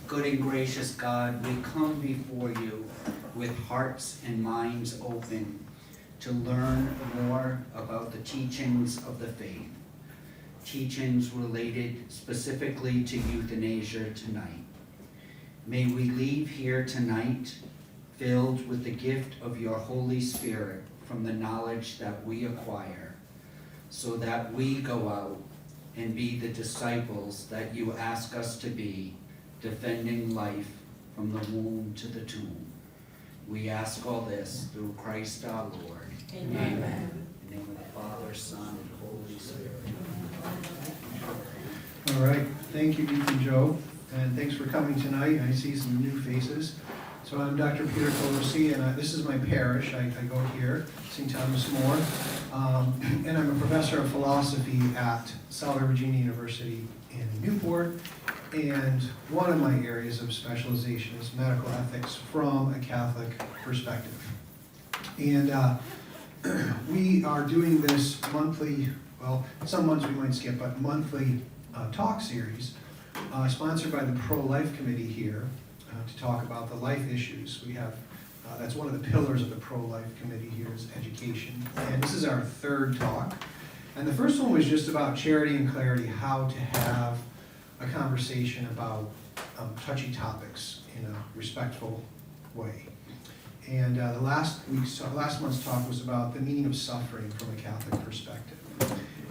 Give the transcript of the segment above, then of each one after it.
Good and gracious God, we come before you with hearts and minds open to learn more about the teachings of the faith, teachings related specifically to euthanasia tonight. May we leave here tonight filled with the gift of your Holy Spirit from the knowledge that we acquire, so that we go out and be the disciples that you ask us to be, defending life from the womb to the tomb. We ask all this through Christ our Lord. Amen. Amen. In the name of the Father, Son, and Holy Spirit. All right, thank you, Deacon Joe, and thanks for coming tonight. I see some new faces. So I'm Dr. Peter Colosi, and this is my parish. I go here, St. Thomas More, and I'm a professor of philosophy at Salve Regina University in Newport, and one of my areas of specialization is medical ethics from a Catholic perspective. And we are doing this monthly, well, some months we might skip, but monthly talk series sponsored by the Pro-Life Committee here to talk about the life issues. We have, that's one of the pillars of the Pro-Life Committee here is education. And this is our third talk. And the first one was just about charity and clarity, how to have a conversation about touchy topics in a respectful way. And the last month's talk was about the meaning of suffering from a Catholic perspective.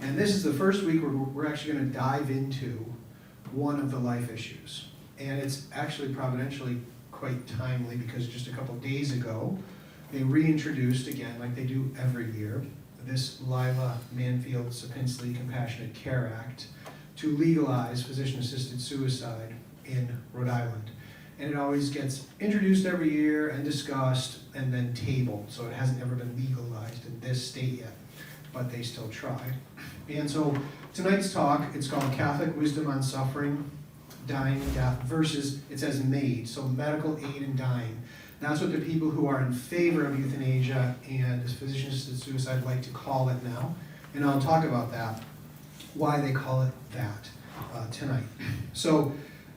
And this is the first week where we're actually going to dive into one of the life issues. And it's actually providentially quite timely because just a couple days ago, they reintroduced again, like they do every year, this Lila, Manfield, Sapinsley Compassionate Care Act to legalize physician-assisted suicide in Rhode Island. And it always gets introduced every year and discussed and then tabled. So it hasn't ever been legalized in this state yet, but they still try. And so tonight's talk, it's called Catholic Wisdom on Suffering, Dying, and Death versus, it says MAiD, so medical aid in dying. That's what the people who are in favor of euthanasia and physician-assisted suicide like to call it now. And I'll talk about that, why they call it that tonight. So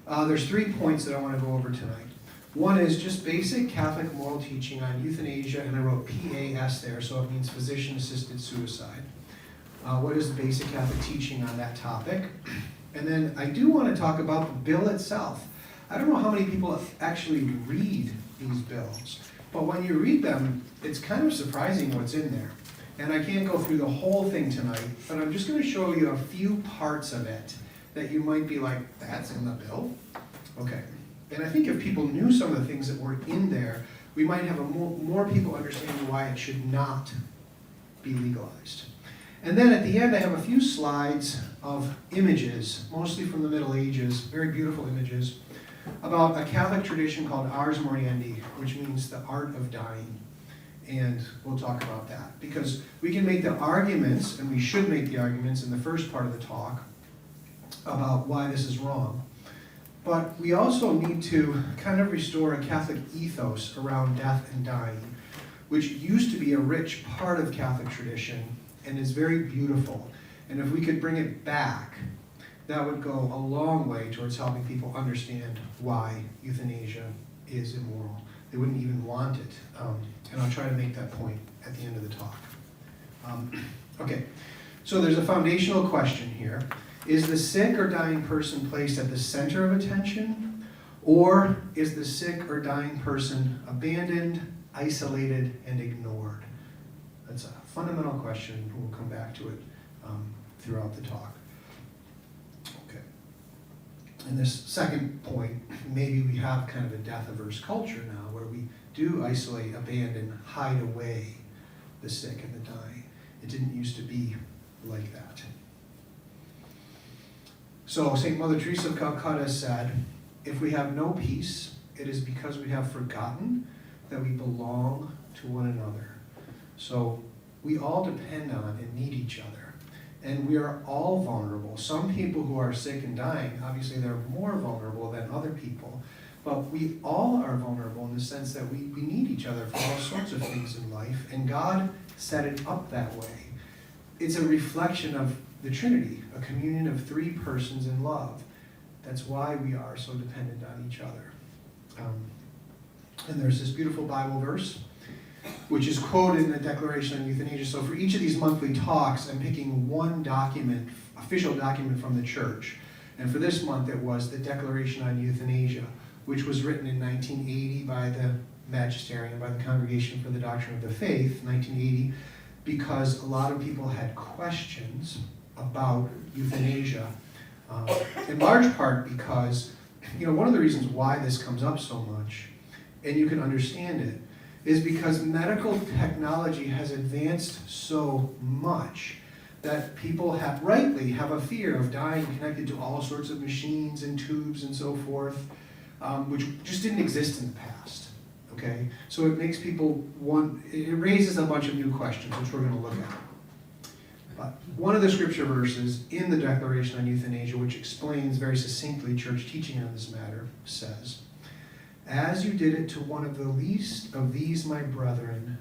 there's 3 points that I want to go over tonight. One is just basic Catholic moral teaching on euthanasia, and I wrote PAS there, so it means physician-assisted suicide. What is the basic Catholic teaching on that topic? And then I do want to talk about the bill itself. I don't know how many people actually read these bills, but when you read them, it's kind of surprising what's in there. And I can't go through the whole thing tonight, but I'm just going to show you a few parts of it that you might be like, that's in the bill? Okay. And I think if people knew some of the things that were in there, we might have more people understanding why it should not be legalized. And then at the end, I have a few slides of images, mostly from the Middle Ages, very beautiful images, about a Catholic tradition called Ars Moriendi, which means the art of dying. And we'll talk about that, because we can make the arguments, and we should make the arguments in the first part of the talk, about why this is wrong. But we also need to kind of restore a Catholic ethos around death and dying, which used to be a rich part of Catholic tradition, and is very beautiful. And if we could bring it back, that would go a long way towards helping people understand why euthanasia is immoral. They wouldn't even want it. And I'll try to make that point at the end of the talk. Okay, so there's a foundational question here. Is the sick or dying person placed at the center of attention? Or is the sick or dying person abandoned, isolated, and ignored? That's a fundamental question. We'll come back to it throughout the talk. Okay. And this second point, maybe we have kind of a death-averse culture now where we do isolate, abandon, hide away the sick and the dying. It didn't used to be like that. So St. Mother Teresa of Calcutta said, if we have no peace, it is because we have forgotten that we belong to one another. So we all depend on and need each other. And we are all vulnerable. Some people who are sick and dying, obviously they're more vulnerable than other people. But we all are vulnerable in the sense that we need each other for all sorts of things in life. And God set it up that way. It's a reflection of the Trinity, a communion of three persons in love. That's why we are so dependent on each other. And there's this beautiful Bible verse, which is quoted in the Declaration on Euthanasia. So for each of these monthly talks, I'm picking one document, official document from the church. And for this month, it was the Declaration on Euthanasia, which was written in 1980 by the Magisterium, by the Congregation for the Doctrine of the Faith, 1980, because a lot of people had questions about euthanasia, in large part because, one of the reasons why this comes up so much, and you can understand it, is because medical technology has advanced so much that people rightly have a fear of dying connected to all sorts of machines and tubes and so forth, which just didn't exist in the past. Okay, so it makes people it raises a bunch of new questions, which we're going to look at. But one of the scripture verses in the Declaration on Euthanasia, which explains very succinctly church teaching on this matter, says, "As you did it to one of the least of these my brethren,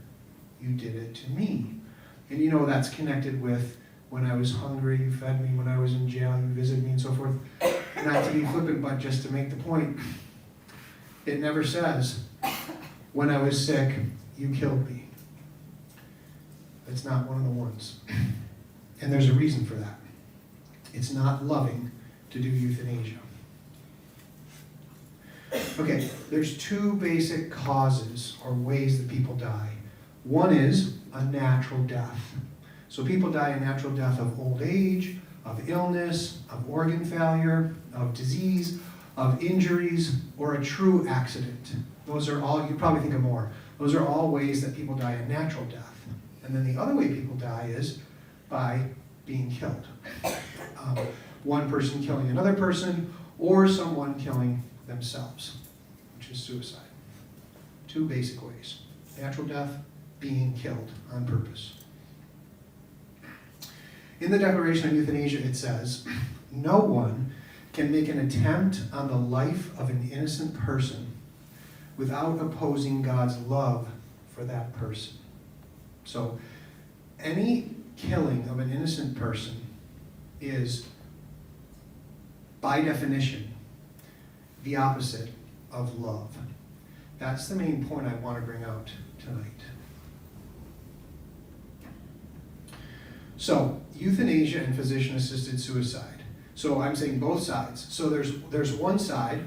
you did it to me." And that's connected with when I was hungry, you fed me, when I was in jail, you visited me, and so forth. Not to be flippant, but just to make the point, it never says, when I was sick, you killed me. It's not one of the ones. And there's a reason for that. It's not loving to do euthanasia. Okay, there's two basic causes or ways that people die. One is a natural death. So people die a natural death of old age, of illness, of organ failure, of disease, of injuries, or a true accident. Those are all, you probably think of more. Those are all ways that people die a natural death. And then the other way people die is by being killed. One person killing another person, or someone killing themselves, which is suicide. Two basic ways. Natural death, being killed on purpose. In the Declaration on Euthanasia, it says, "No one can make an attempt on the life of an innocent person without opposing God's love for that person." So, any killing of an innocent person is, by definition, the opposite of love. That's the main point I want to bring out tonight. So, euthanasia and physician-assisted suicide. So I'm saying both sides. So there's one side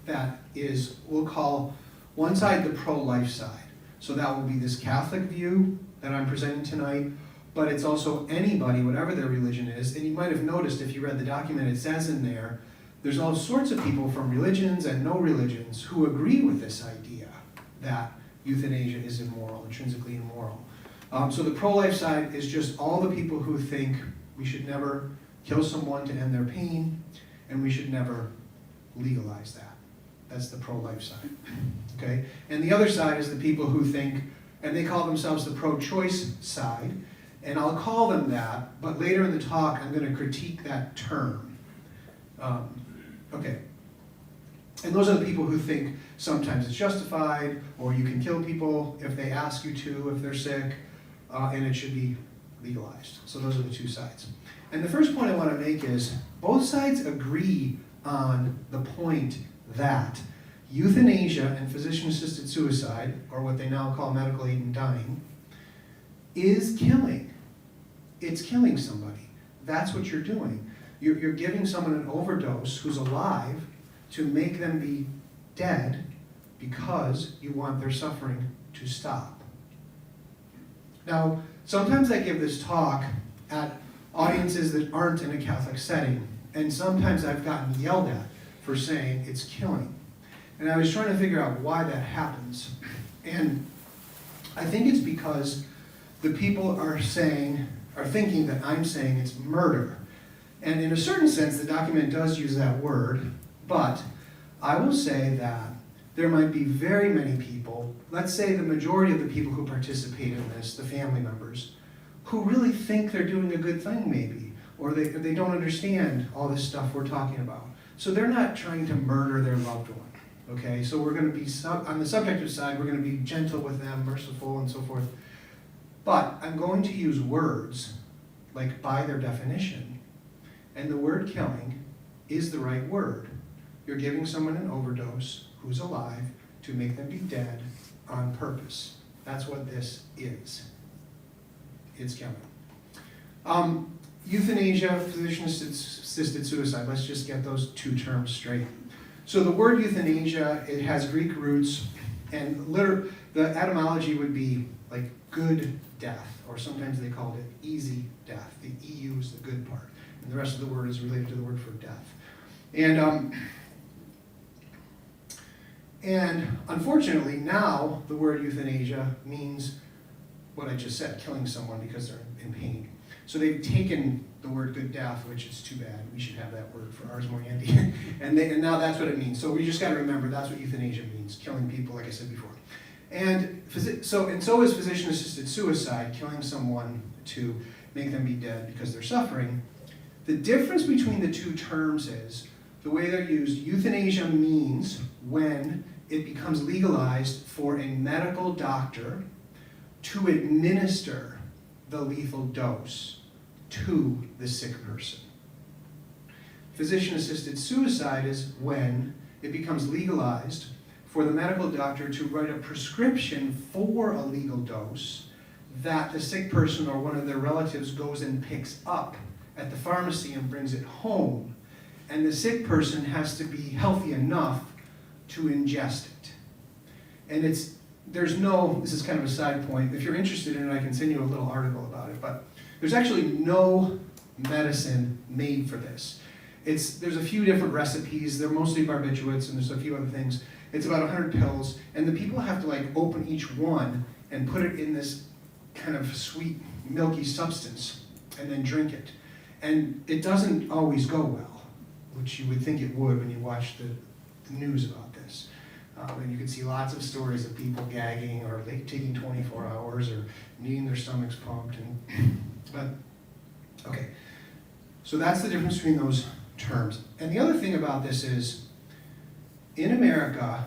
that is, we'll call one side the pro-life side. So that will be this Catholic view that I'm presenting tonight, but it's also anybody, whatever their religion is. And you might have noticed if you read the document, it says in there, there's all sorts of people from religions and no religions who agree with this idea that euthanasia is immoral, intrinsically immoral. So the pro-life side is just all the people who think we should never kill someone to end their pain, and we should never legalize that. That's the pro-life side, okay? And the other side is the people who think, and they call themselves the pro-choice side, and I'll call them that, but later in the talk I'm going to critique that term. Okay. And those are the people who think sometimes it's justified, or you can kill people if they ask you to, if they're sick, and it should be legalized. So those are the two sides. And the first point I want to make is both sides agree on the point that euthanasia and physician-assisted suicide, or what they now call medical aid in dying, is killing. It's killing somebody. That's what you're doing. You're giving someone an overdose who's alive to make them be dead because you want their suffering to stop. Now, sometimes I give this talk at audiences that aren't in a Catholic setting, and sometimes I've gotten yelled at for saying it's killing. And I was trying to figure out why that happens. And I think it's because the people are thinking that I'm saying it's murder. And in a certain sense, the document does use that word, but I will say that there might be very many people, let's say the majority of the people who participate in this, the family members, who really think they're doing a good thing maybe, or they don't understand all this stuff we're talking about. So they're not trying to murder their loved one, okay? So we're going to be, on the subjective side, we're going to be gentle with them, merciful, and so forth. But I'm going to use words, like by their definition, and the word killing is the right word. you're giving someone an overdose who's alive to make them be dead on purpose. That's what this is. It's killing. Euthanasia, physician-assisted suicide. Let's just get those two terms straight. So the word euthanasia, it has Greek roots, and the etymology would be like good death, or sometimes they called it easy death. The EU is the good part, and the rest of the word is related to the word for death. And unfortunately, now the word euthanasia means what I just said, killing someone because they're in pain. So they've taken the word good death, which is too bad. We should have that word for Ars Moriendi. and now that's what it means. So we just got to remember that's what euthanasia means, killing people, like I said before. And so is physician-assisted suicide, killing someone to make them be dead because they're suffering. The difference between the two terms is the way they're used. Euthanasia means when it becomes legalized for a medical doctor to administer the lethal dose to the sick person. Physician-assisted suicide is when it becomes legalized for the medical doctor to write a prescription for a lethal dose that the sick person or one of their relatives goes and picks up at the pharmacy and brings it home. And the sick person has to be healthy enough to ingest it. And this is kind of a side point. If you're interested in it, I can send you a little article about it, but there's actually no medicine made for this. There's a few different recipes. They're mostly barbiturates, and there's a few other things. It's about 100 pills, and the people have to open each one and put it in this kind of sweet, milky substance, and then drink it. And it doesn't always go well, which you would think it would when you watch the news about this. And you can see lots of stories of people gagging or taking 24 hours or needing their stomachs pumped. But okay, so that's the difference between those terms. And the other thing about this is, in America,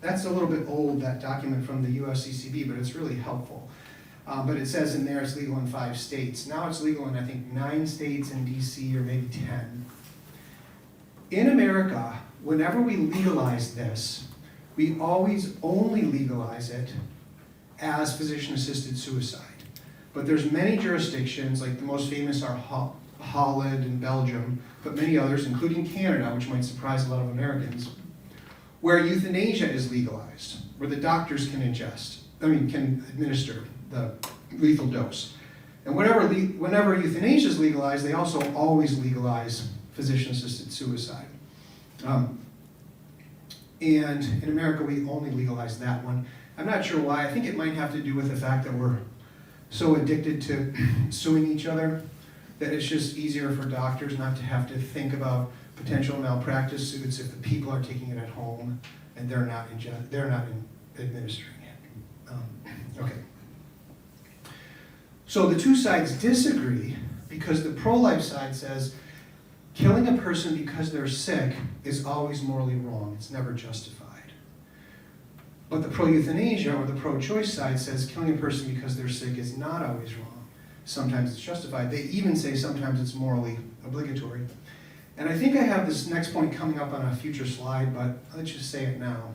that's a little bit old, that document from the USCCB, but it's really helpful. But it says in there it's legal in 5 states. Now it's legal in, I think, 9 states and DC, or maybe 10. In America, whenever we legalize this, we always only legalize it as physician-assisted suicide. But there's many jurisdictions, like the most famous are Holland and Belgium, but many others, including Canada, which might surprise a lot of Americans, where euthanasia is legalized, where the doctors can administer the lethal dose. And whenever euthanasia is legalized, they also always legalize physician-assisted suicide. And in America, we only legalize that one. I'm not sure why. I think it might have to do with the fact that we're so addicted to suing each other that it's just easier for doctors not to have to think about potential malpractice suits if the people are taking it at home and they're not administering it. Okay. So the two sides disagree because the pro-life side says killing a person because they're sick is always morally wrong. It's never justified. But the pro-euthanasia or the pro-choice side says killing a person because they're sick is not always wrong. Sometimes it's justified. They even say sometimes it's morally obligatory. And I think I have this next point coming up on a future slide, but let's just say it now.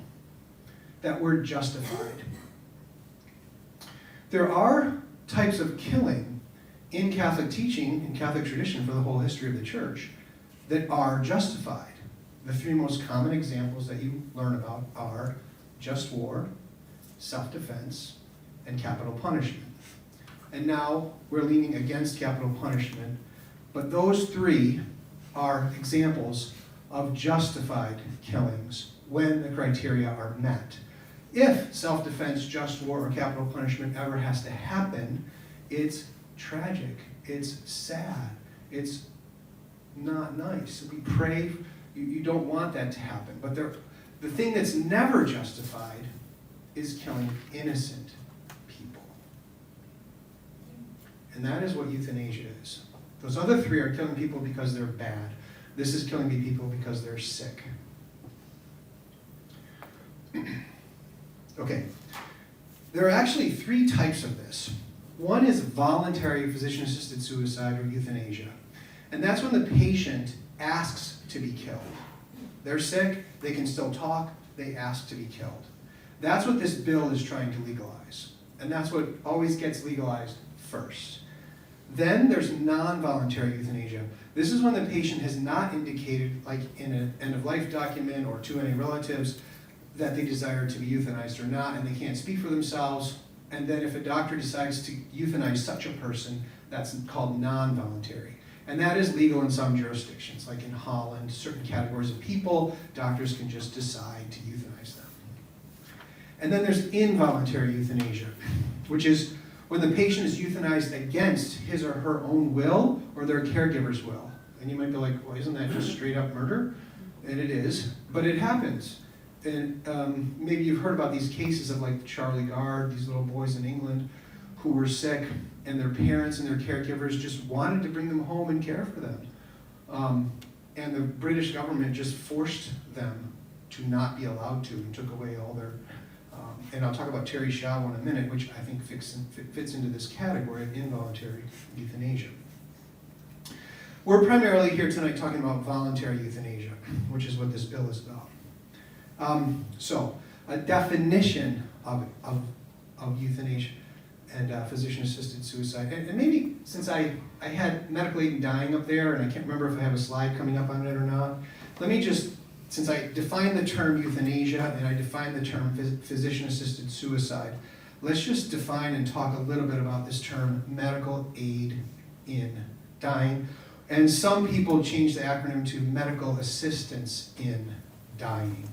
That word justified. There are types of killing in Catholic teaching, in Catholic tradition for the whole history of the church, that are justified. The 3 most common examples that you learn about are just war, self-defense, and capital punishment. And now we're leaning against capital punishment, but those 3 are examples of justified killings when the criteria are met. If self-defense, just war, or capital punishment ever has to happen, it's tragic, it's sad, it's not nice. We pray, you don't want that to happen. But the thing that's never justified is killing innocent people. And that is what euthanasia is. Those other 3 are killing people because they're bad. This is killing people because they're sick. Okay. There are actually 3 types of this. One is voluntary physician-assisted suicide or euthanasia. And that's when the patient asks to be killed. They're sick, they can still talk, they ask to be killed. That's what this bill is trying to legalize. And that's what always gets legalized first. Then there's non-voluntary euthanasia. This is when the patient has not indicated, like in an end-of-life document or to any relatives, that they desire to be euthanized or not, and they can't speak for themselves. And then if a doctor decides to euthanize such a person, that's called non-voluntary. And that is legal in some jurisdictions, like in Holland, certain categories of people, doctors can just decide to euthanize them. And then there's involuntary euthanasia, which is when the patient is euthanized against his or her own will or their caregiver's will. And you might be like, well, isn't that just straight up murder? And it is, but it happens. And maybe you've heard about these cases of like Charlie Gard, these little boys in England who were sick and their parents and their caregivers just wanted to bring them home and care for them. And the British government just forced them to not be allowed to and took away all their, and I'll talk about Terry Shaw in a minute, which I think fits into this category of involuntary euthanasia. We're primarily here tonight talking about voluntary euthanasia, which is what this bill is about. So, a definition of euthanasia and physician-assisted suicide. And maybe since I had medical aid and dying up there, and I can't remember if I have a slide coming up on it or not, let me just, since I defined the term euthanasia and I defined the term physician-assisted suicide, let's just define and talk a little bit about this term medical aid in dying. And some people change the acronym to medical assistance in dying.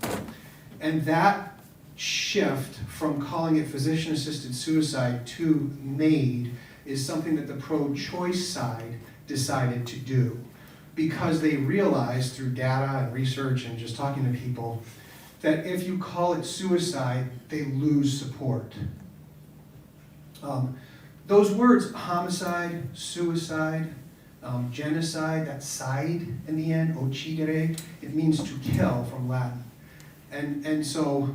And that shift from calling it physician-assisted suicide to MAiD is something that the pro-choice side decided to do because they realized through data and research and just talking to people that if you call it suicide, they lose support. Those words, homicide, suicide, genocide, that side in the end, uccidere, it means to kill from Latin. And so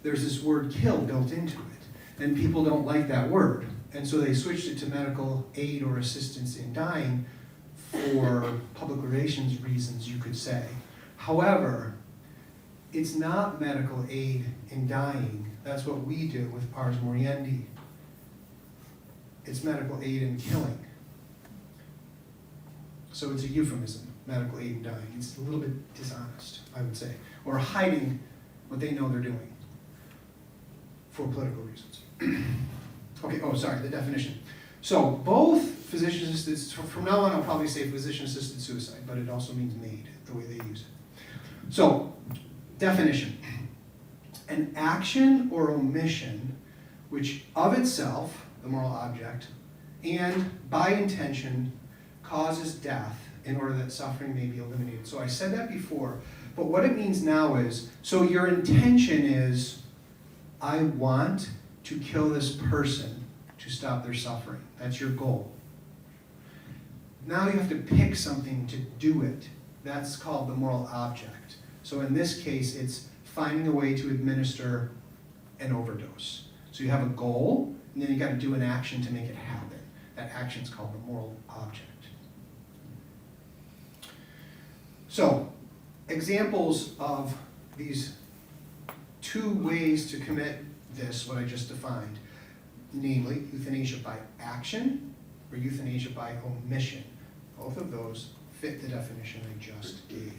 there's this word kill built into it, and people don't like that word. And so they switched it to medical aid or assistance in dying for public relations reasons, you could say. However, it's not medical aid in dying. That's what we do with Ars Moriendi. It's medical aid in killing. So it's a euphemism, medical aid in dying. It's a little bit dishonest, I would say, or hiding what they know they're doing for political reasons. Okay, the definition. So both physician-assisted, from now on I'll probably say physician-assisted suicide, but it also means MAiD, the way they use it. So, definition. An action or omission which of itself, the moral object, and by intention causes death in order that suffering may be eliminated. So I said that before, but what it means now is, so your intention is, I want to kill this person to stop their suffering. That's your goal. Now you have to pick something to do it. That's called the moral object. So in this case, it's finding a way to administer an overdose. So you have a goal, and then you got to do an action to make it happen. That action is called the moral object. So, examples of these two ways to commit this, what I just defined, namely euthanasia by action or euthanasia by omission. Both of those fit the definition I just gave.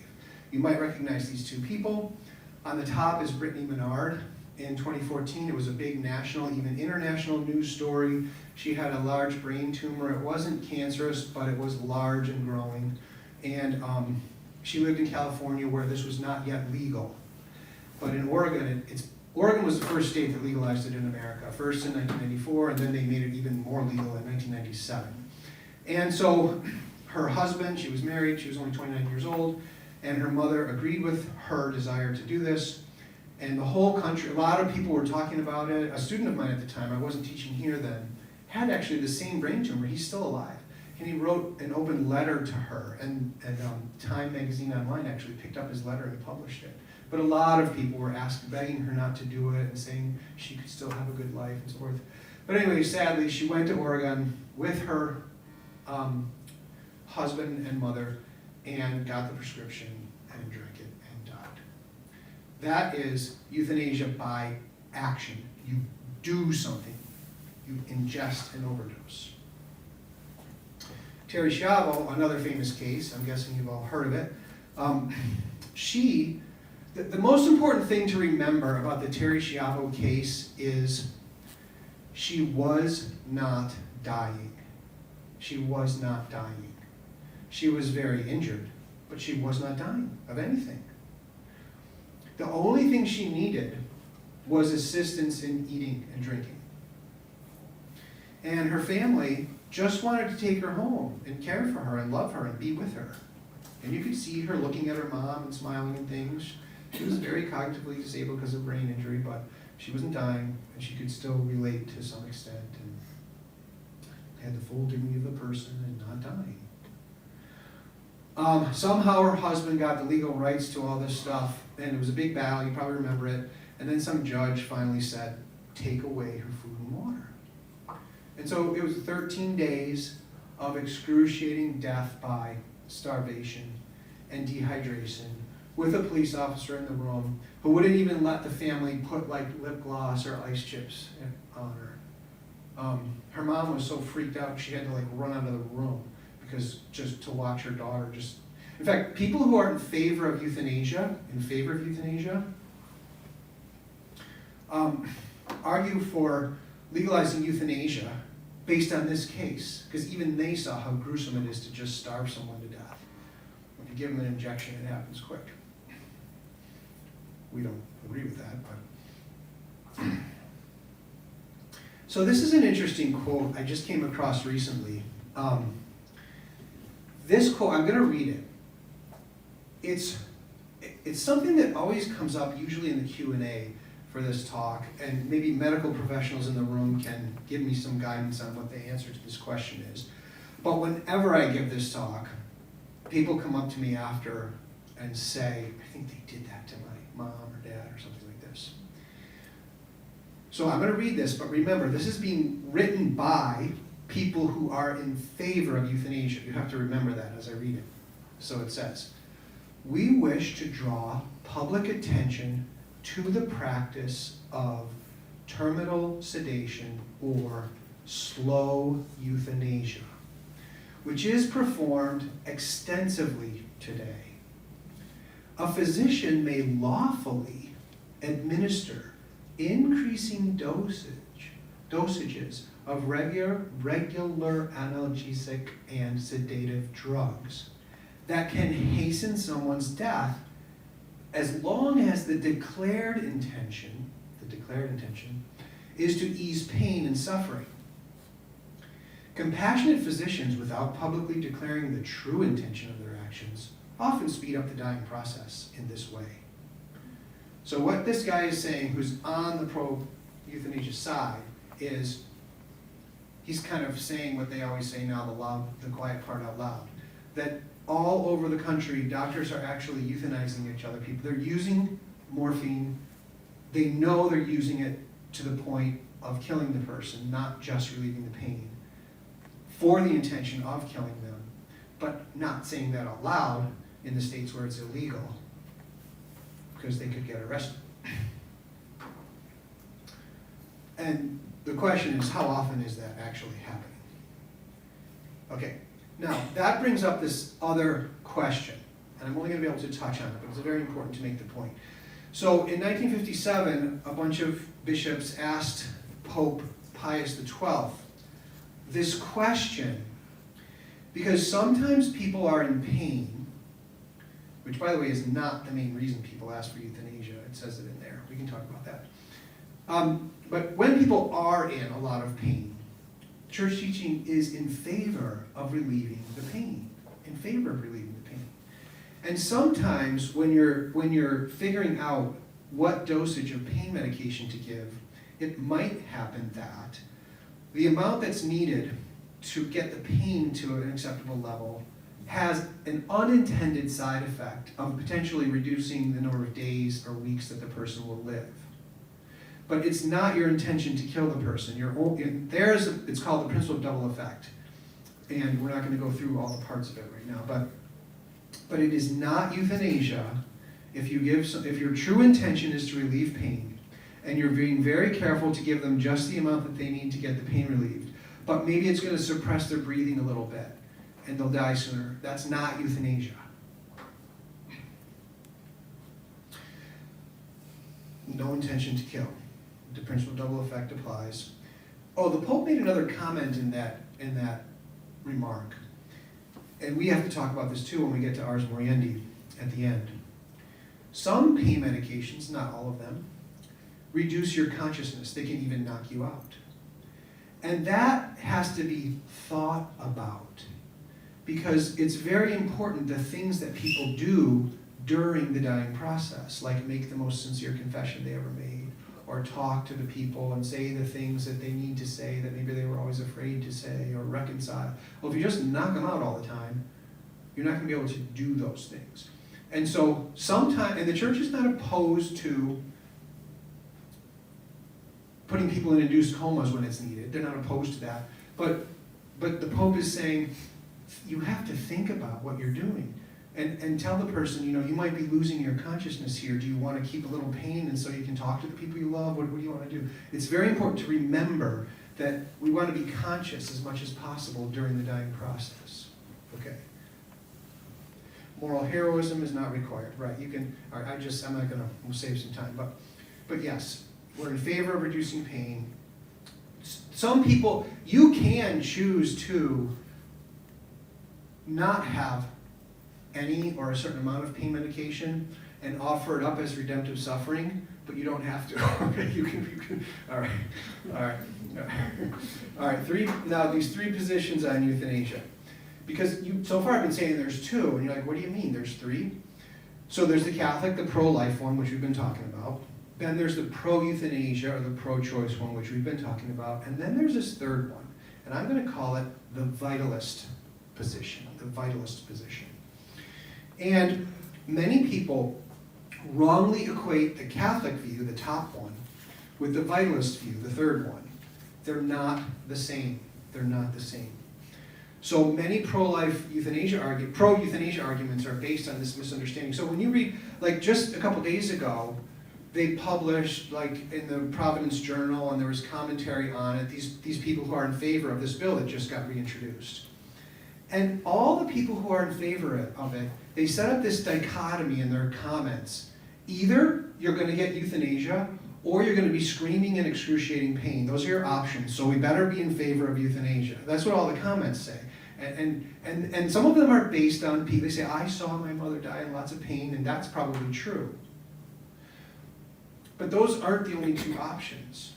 You might recognize these two people. On the top is Brittany Menard. In 2014, it was a big national, even international news story. She had a large brain tumor. It wasn't cancerous, but it was large and growing. And she lived in California where this was not yet legal. But in Oregon, Oregon was the first state that legalized it in America, first in 1994, and then they made it even more legal in 1997. And so her husband, she was married, she was only 29 years old, and her mother agreed with her desire to do this. And the whole country, a lot of people were talking about it. A student of mine at the time, I wasn't teaching here then, had actually the same brain tumor. He's still alive. And he wrote an open letter to her, and Time magazine online actually picked up his letter and published it. But a lot of people were begging her not to do it and saying she could still have a good life and so forth. But anyway, sadly, she went to Oregon with her husband and mother and got the prescription and drank it and That is euthanasia by action. You do something. You ingest an overdose. Terry Schiavo, another famous case, I'm guessing you've all heard of it. The most important thing to remember about the Terry Schiavo case is she was not dying. She was not dying. She was very injured, but she was not dying of anything. The only thing she needed was assistance in eating and drinking. And her family just wanted to take her home and care for her and love her and be with her. And you could see her looking at her mom and smiling and things. She was very cognitively disabled because of brain injury, but she wasn't dying, and she could still relate to some extent and had the full dignity of the person and not dying. Somehow her husband got the legal rights to all this stuff, and it was a big battle, you probably remember it, and then some judge finally said, take away her food and water. And so it was 13 days of excruciating death by starvation and dehydration, with a police officer in the room who wouldn't even let the family put like lip gloss or ice chips on her. Her mom was so freaked out she had to like run out of the room because just to watch her daughter just. In fact, people who are in favor of euthanasia, argue for legalizing euthanasia based on this case, because even they saw how gruesome it is to just starve someone to death. When you give them an injection, it happens quick. We don't agree with that, but. So this is an interesting quote I just came across recently. This quote, I'm going to read it. It's something that always comes up, usually in the Q&A for this talk, and maybe medical professionals in the room can give me some guidance on what the answer to this question is. But whenever I give this talk, people come up to me after and say, I think they did that to my mom or dad or something like this. So I'm going to read this, but remember, this is being written by people who are in favor of euthanasia. You have to remember that as I read it. So it says, we wish to draw public attention to the practice of terminal sedation or slow euthanasia, which is performed extensively today. A physician may lawfully administer increasing dosages of regular analgesic and sedative drugs that can hasten someone's death as long as the declared intention is to ease pain and suffering. Compassionate physicians, without publicly declaring the true intention of their actions, often speed up the dying process in this way. So what this guy is saying, who's on the pro-euthanasia side, is he's kind of saying what they always say now, the quiet part out loud, that all over the country, doctors are actually euthanizing each other. People, they're using morphine. They know they're using it to the point of killing the person, not just relieving the pain, for the intention of killing them, but not saying that out loud in the states where it's illegal, because they could get arrested. And the question is, how often is that actually happening? Okay, now that brings up this other question, and I'm only going to be able to touch on it, but it's very important to make the point. So in 1957, a bunch of bishops asked Pope Pius XII this question, because sometimes people are in pain, which by the way is not the main reason people ask for euthanasia. It says it in there. We can talk about that. But when people are in a lot of pain, church teaching is in favor of relieving the pain, And sometimes when you're figuring out what dosage of pain medication to give, it might happen that the amount that's needed to get the pain to an acceptable level has an unintended side effect of potentially reducing the number of days or weeks that the person will live. But it's not your intention to kill the person. It's called the principle of double effect. And we're not going to go through all the parts of it right now. But it is not euthanasia if your true intention is to relieve pain, and you're being very careful to give them just the amount that they need to get the pain relieved, but maybe it's going to suppress their breathing a little bit, and they'll die sooner. That's not euthanasia. No intention to kill. The principle of double effect applies. Oh, the Pope made another comment in that remark. And we have to talk about this too when we get to Ars Moriendi at the end. Some pain medications, not all of them, reduce your consciousness. They can even knock you out. And that has to be thought about, because it's very important the things that people do during the dying process, like make the most sincere confession they ever made, or talk to the people and say the things that they need to say that maybe they were always afraid to say, or reconcile. Well, if you just knock them out all the time, you're not going to be able to do those things. And so sometimes, and the church is not opposed to putting people in induced comas when it's needed. They're not opposed to that. But the Pope is saying, you have to think about what you're doing. And tell the person, you might be losing your consciousness here. Do you want to keep a little pain and so you can talk to the people you love? What do you want to do? It's very important to remember that we want to be conscious as much as possible during the dying process. Okay. Moral heroism is not required. Right, you can, all right, I'm not going to, we'll save some time. But yes, we're in favor of reducing pain. Some people, you can choose to not have any or a certain amount of pain medication and offer it up as redemptive suffering, but you don't have to. Okay, you can. All right. Now these three positions on euthanasia, because so far I've been saying there's two, and you're like, what do you mean? There's three. So there's the Catholic, the pro-life one, which we've been talking about. Then there's the pro-euthanasia or the pro-choice one, which we've been talking about, and then there's this third one, and I'm going to call it the vitalist position. The vitalist position. And many people wrongly equate the Catholic view, the top one, with the vitalist view, the third one. They're not the same. They're not the same. So many pro-life euthanasia pro-euthanasia arguments are based on this misunderstanding. So when you read, like just a couple days ago, they published, like in the Providence Journal, and there was commentary on it, these people who are in favor of this bill that just got reintroduced. And all the people who are in favor of it, they set up this dichotomy in their comments. Either you're going to get euthanasia, or you're going to be screaming in excruciating pain. Those are your options, so we better be in favor of euthanasia. That's what all the comments say. And some of them are based on people. They say, I saw my mother die in lots of pain, and that's probably true. But those aren't the only two options.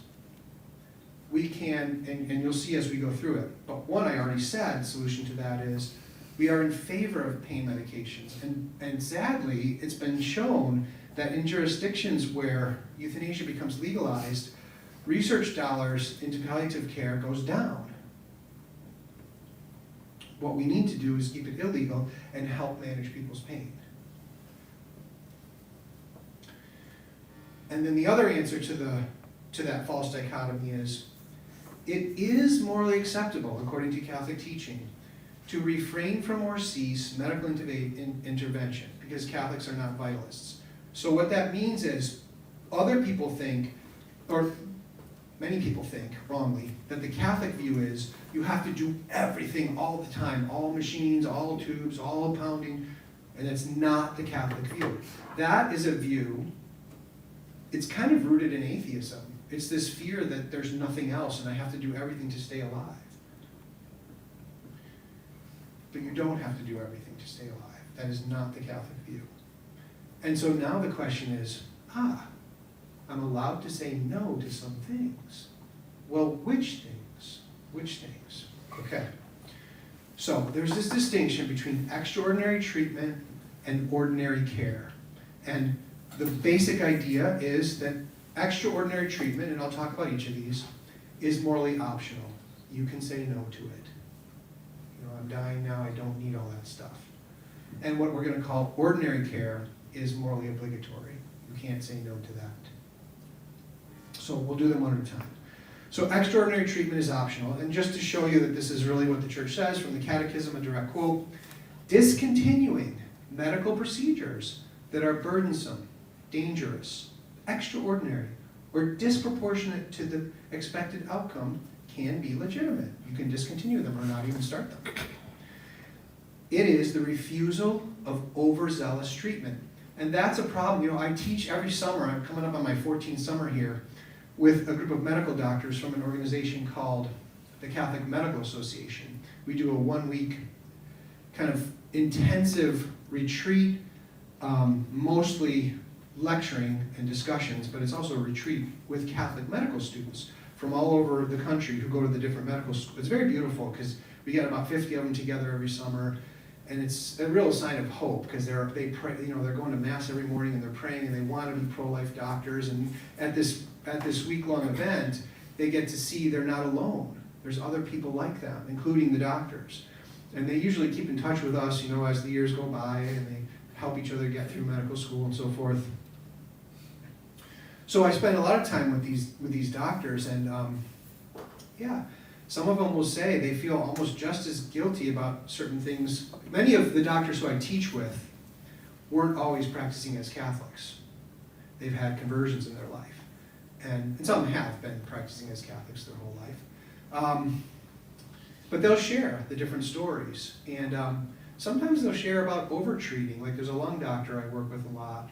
We can, and you'll see as we go through it, but one I already said, solution to that is, we are in favor of pain medications. And sadly, it's been shown that in jurisdictions where euthanasia becomes legalized, research dollars into palliative care goes down. What we need to do is keep it illegal and help manage people's pain. And then the other answer to that false dichotomy is, it is morally acceptable, according to Catholic teaching, to refrain from or cease medical intervention, because Catholics are not vitalists. So what that means is, other people think, or many people think, wrongly, that the Catholic view is, you have to do everything all the time, all machines, all tubes, all pounding, and it's not the Catholic view. That is a view, it's kind of rooted in atheism. It's this fear that there's nothing else and I have to do everything to stay alive. But you don't have to do everything to stay alive. That is not the Catholic view. And so now the question is, I'm allowed to say no to some things. Well, which things? Which things? Okay. So there's this distinction between extraordinary treatment and ordinary care. And the basic idea is that extraordinary treatment, and I'll talk about each of these, is morally optional. You can say no to it. I'm dying now, I don't need all that stuff. And what we're going to call ordinary care is morally obligatory. You can't say no to that. So we'll do them one at a time. So extraordinary treatment is optional. And just to show you that this is really what the church says from the Catechism, a direct quote, discontinuing medical procedures that are burdensome, dangerous, extraordinary, or disproportionate to the expected outcome can be legitimate. You can discontinue them or not even start them. It is the refusal of overzealous treatment. And that's a problem. You know, I teach every summer. I'm coming up on my 14th summer here with a group of medical doctors from an organization called the Catholic Medical Association. We do a 1-week kind of intensive retreat, mostly lecturing and discussions, but it's also a retreat with Catholic medical students from all over the country who go to the different medical schools. It's very beautiful because we get about 50 of them together every summer, and it's a real sign of hope because they pray. You know, they're going to mass every morning and they're praying and they want to be pro-life doctors. And at this week-long event, they get to see they're not alone. There's other people like them, including the doctors, and they usually keep in touch with us, you know, as the years go by, and they help each other get through medical school and so forth. So I spend a lot of time with these doctors, and yeah, some of them will say they feel almost just as guilty about certain things. Many of the doctors who I teach with weren't always practicing as Catholics. They've had conversions in their life, and some have been practicing as Catholics their whole life. But they'll share the different stories, and sometimes they'll share about overtreating. Like there's a lung doctor I work with a lot,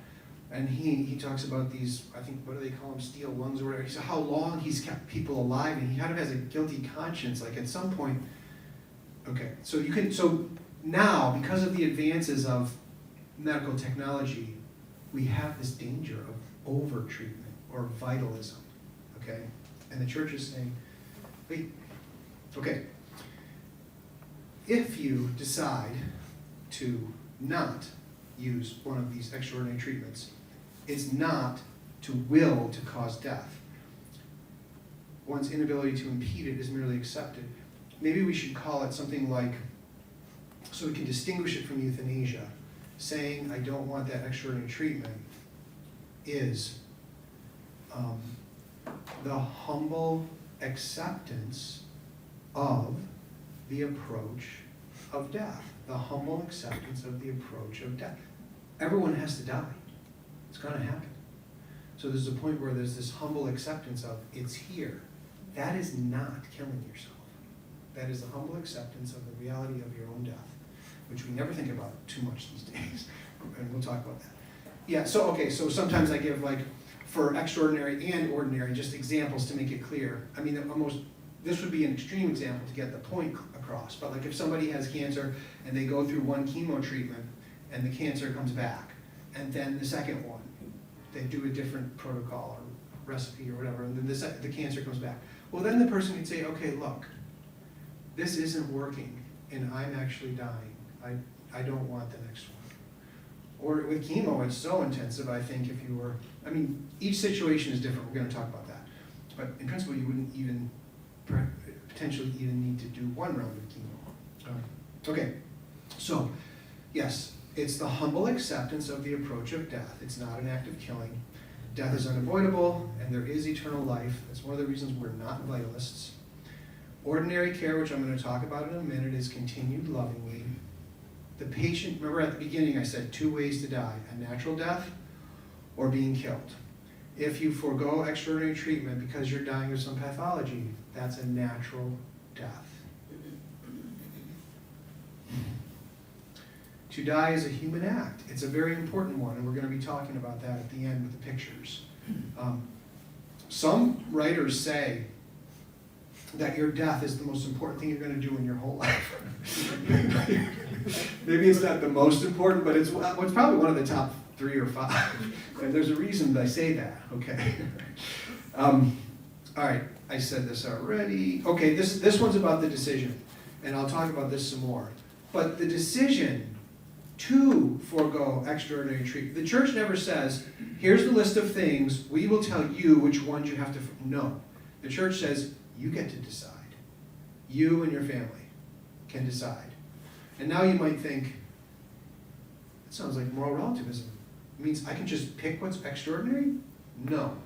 and he talks about these, I think, what do they call them, steel lungs or whatever. He said how long he's kept people alive, and he kind of has a guilty conscience. Like at some point, okay, so now, because of the advances of medical technology, we have this danger of over-treatment or vitalism, okay? And the church is saying, wait, okay, if you decide to not use one of these extraordinary treatments, it's not to will to cause death. One's inability to impede it is merely accepted. Maybe we should call it something like, so we can distinguish it from euthanasia, saying I don't want that extraordinary treatment is the humble acceptance of the approach of death. The humble acceptance of the approach of death. Everyone has to die. It's going to happen. So there's a point where there's this humble acceptance of it's here. That is not killing yourself. That is the humble acceptance of the reality of your own death, which we never think about too much these days. And we'll talk about that. Yeah, so sometimes I give, like, for extraordinary and ordinary, just examples to make it clear. I mean, this would be an extreme example to get the point across, but like if somebody has cancer and they go through one chemo treatment and the cancer comes back, and then the second one, they do a different protocol or recipe or whatever, and then the cancer comes back. Well, then the person can say, okay, look, this isn't working and I'm actually dying. I don't want the next one. Or with chemo, it's so intensive, I think if you were, I mean, each situation is different, we're going to talk about that. But in principle, you wouldn't even potentially even need to do one round of chemo. Okay, so yes, it's the humble acceptance of the approach of death. It's not an act of killing. Death is unavoidable, and there is eternal life. That's one of the reasons we're not vitalists. Ordinary care, which I'm going to talk about in a minute, is continued lovingly. The patient, remember at the beginning I said 2 ways to die, a natural death or being killed. If you forego extraordinary treatment because you're dying of some pathology, that's a natural death. To die is a human act. It's a very important one, and we're going to be talking about that at the end with the pictures. Some writers say that your death is the most important thing you're going to do in your whole life. Maybe it's not the most important, but it's probably one of the top 3 or 5. And there's a reason I say that, okay? All right, I said this already. Okay, this one's about the decision, and I'll talk about this some more. But the decision to forego extraordinary treatment, the church never says, here's the list of things, we will tell you which ones you have to, no. The church says, you get to decide. You and your family can decide. And now you might think, that sounds like moral relativism. It means I can just pick what's extraordinary? No.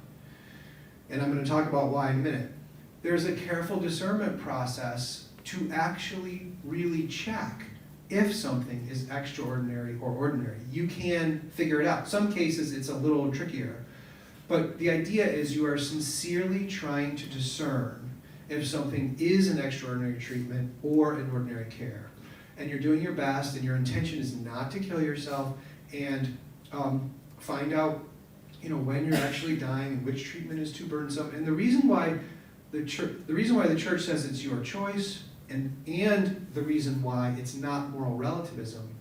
And I'm going to talk about why in a minute. There's a careful discernment process to actually really check, if something is extraordinary or ordinary. You can figure it out. Some cases it's a little trickier, but the idea is you are sincerely trying to discern if something is an extraordinary treatment or an ordinary care. And you're doing your best, and your intention is not to kill yourself, and find out, when you're actually dying and which treatment is too burdensome. And the reason why the church says it's your choice, and the reason why it's not moral relativism,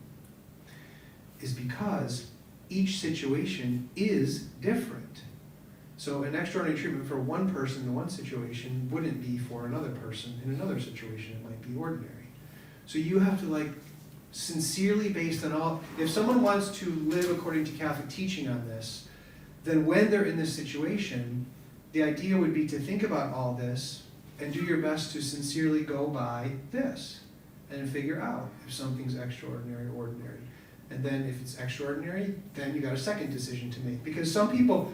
is because each situation is different. So an extraordinary treatment for one person in one situation wouldn't be for another person in another situation. It might be ordinary. So you have to sincerely, based on all, if someone wants to live according to Catholic teaching on this, then when they're in this situation, the idea would be to think about all this and do your best to sincerely go by this and figure out if something's extraordinary or ordinary. And then if it's extraordinary, then you got a second decision to make. Because some people,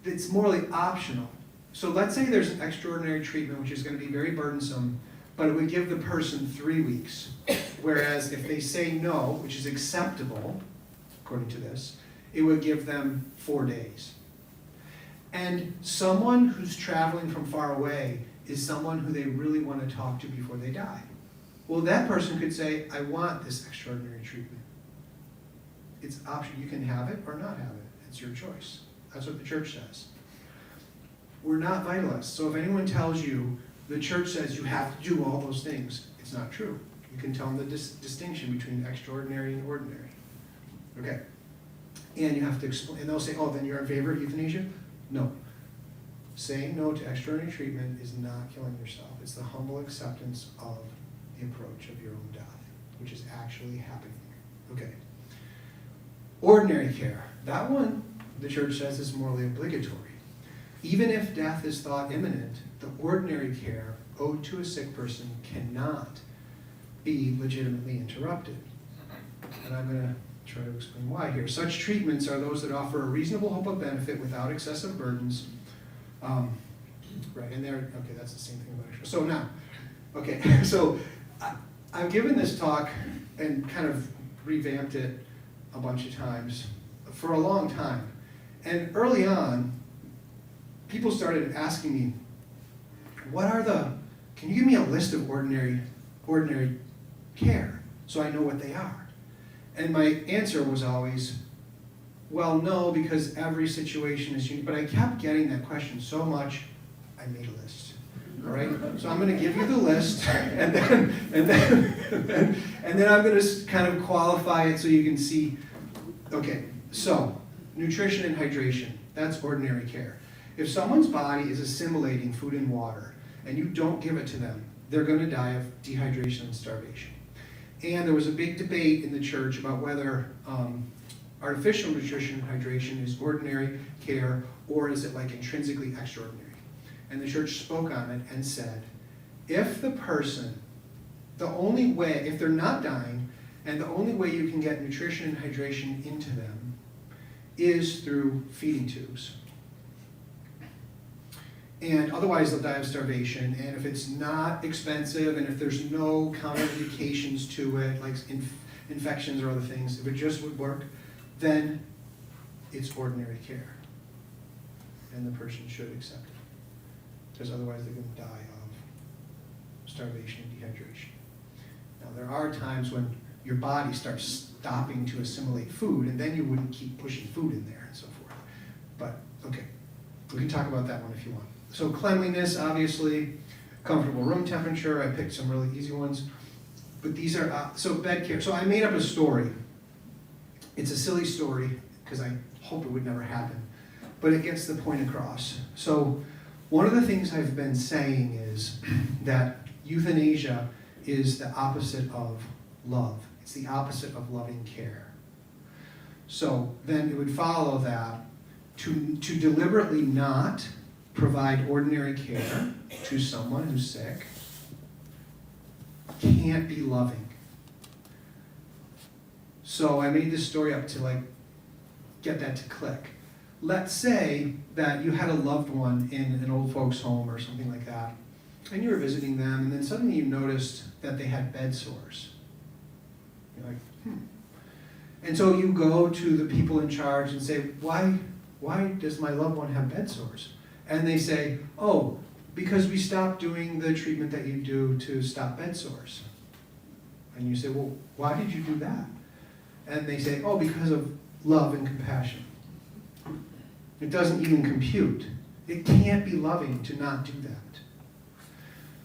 it's morally optional. So let's say there's an extraordinary treatment which is going to be very burdensome, but it would give the person 3 weeks. Whereas if they say no, which is acceptable, according to this, it would give them 4 days. And someone who's traveling from far away is someone who they really want to talk to before they die. Well, that person could say, I want this extraordinary treatment. It's optional. You can have it or not have it. It's your choice. That's what the church says. We're not vitalists. So if anyone tells you the church says you have to do all those things, it's not true. You can tell them the distinction between extraordinary and ordinary. Okay. And you have to explain, and they'll say, oh, then you're in favor of euthanasia? No. Saying no to extraordinary treatment is not killing yourself. It's the humble acceptance of the approach of your own death, which is actually happening. Okay. Ordinary care. That one, the church says, is morally obligatory. Even if death is thought imminent, the ordinary care owed to a sick person cannot be legitimately interrupted. And I'm going to try to explain why here. Such treatments are those that offer a reasonable hope of benefit without excessive burdens. Right, and there, okay, that's the same thing about extra. So now, okay, so I've given this talk and kind of revamped it a bunch of times for a long time. And early on, people started asking me, can you give me a list of ordinary care so I know what they are? And my answer was always, well, no, because every situation is unique. But I kept getting that question so much, I made a list. All right? So I'm going to give you the list, and then I'm going to kind of qualify it so you can see. Okay, so nutrition and hydration, that's ordinary care. If someone's body is assimilating food and water, and you don't give it to them, they're going to die of dehydration and starvation. And there was a big debate in the church about whether artificial nutrition and hydration is ordinary care or is it intrinsically extraordinary. And the church spoke on it and said, if the person, if they're not dying, and the only way you can get nutrition and hydration into them is through feeding tubes. And otherwise they'll die of starvation. And if it's not expensive and if there's no counterindications to it, like infections or other things, if it just would work, then it's ordinary care. And the person should accept it. Because otherwise they're going to die of starvation and dehydration. Now there are times when your body starts stopping to assimilate food, and then you wouldn't keep pushing food in there and so forth. But, okay, we can talk about that one if you want. So cleanliness, obviously, comfortable room temperature. I picked some really easy ones. But these are, so bed care. So I made up a story. It's a silly story, because I hope it would never happen. But it gets the point across. So one of the things I've been saying is that euthanasia is the opposite of love. It's the opposite of loving care. So then it would follow that to deliberately not provide ordinary care to someone who's sick can't be loving. So I made this story up to get that to click. Let's say that you had a loved one in an old folks home or something like that, and you were visiting them, and then suddenly you noticed that they had bed sores. You're like, And so you go to the people in charge and say, why does my loved one have bed sores? And they say, oh, because we stopped doing the treatment that you do to stop bed sores. And you say, well, why did you do that? And they say, oh, because of love and compassion. It doesn't even compute. It can't be loving to not do that.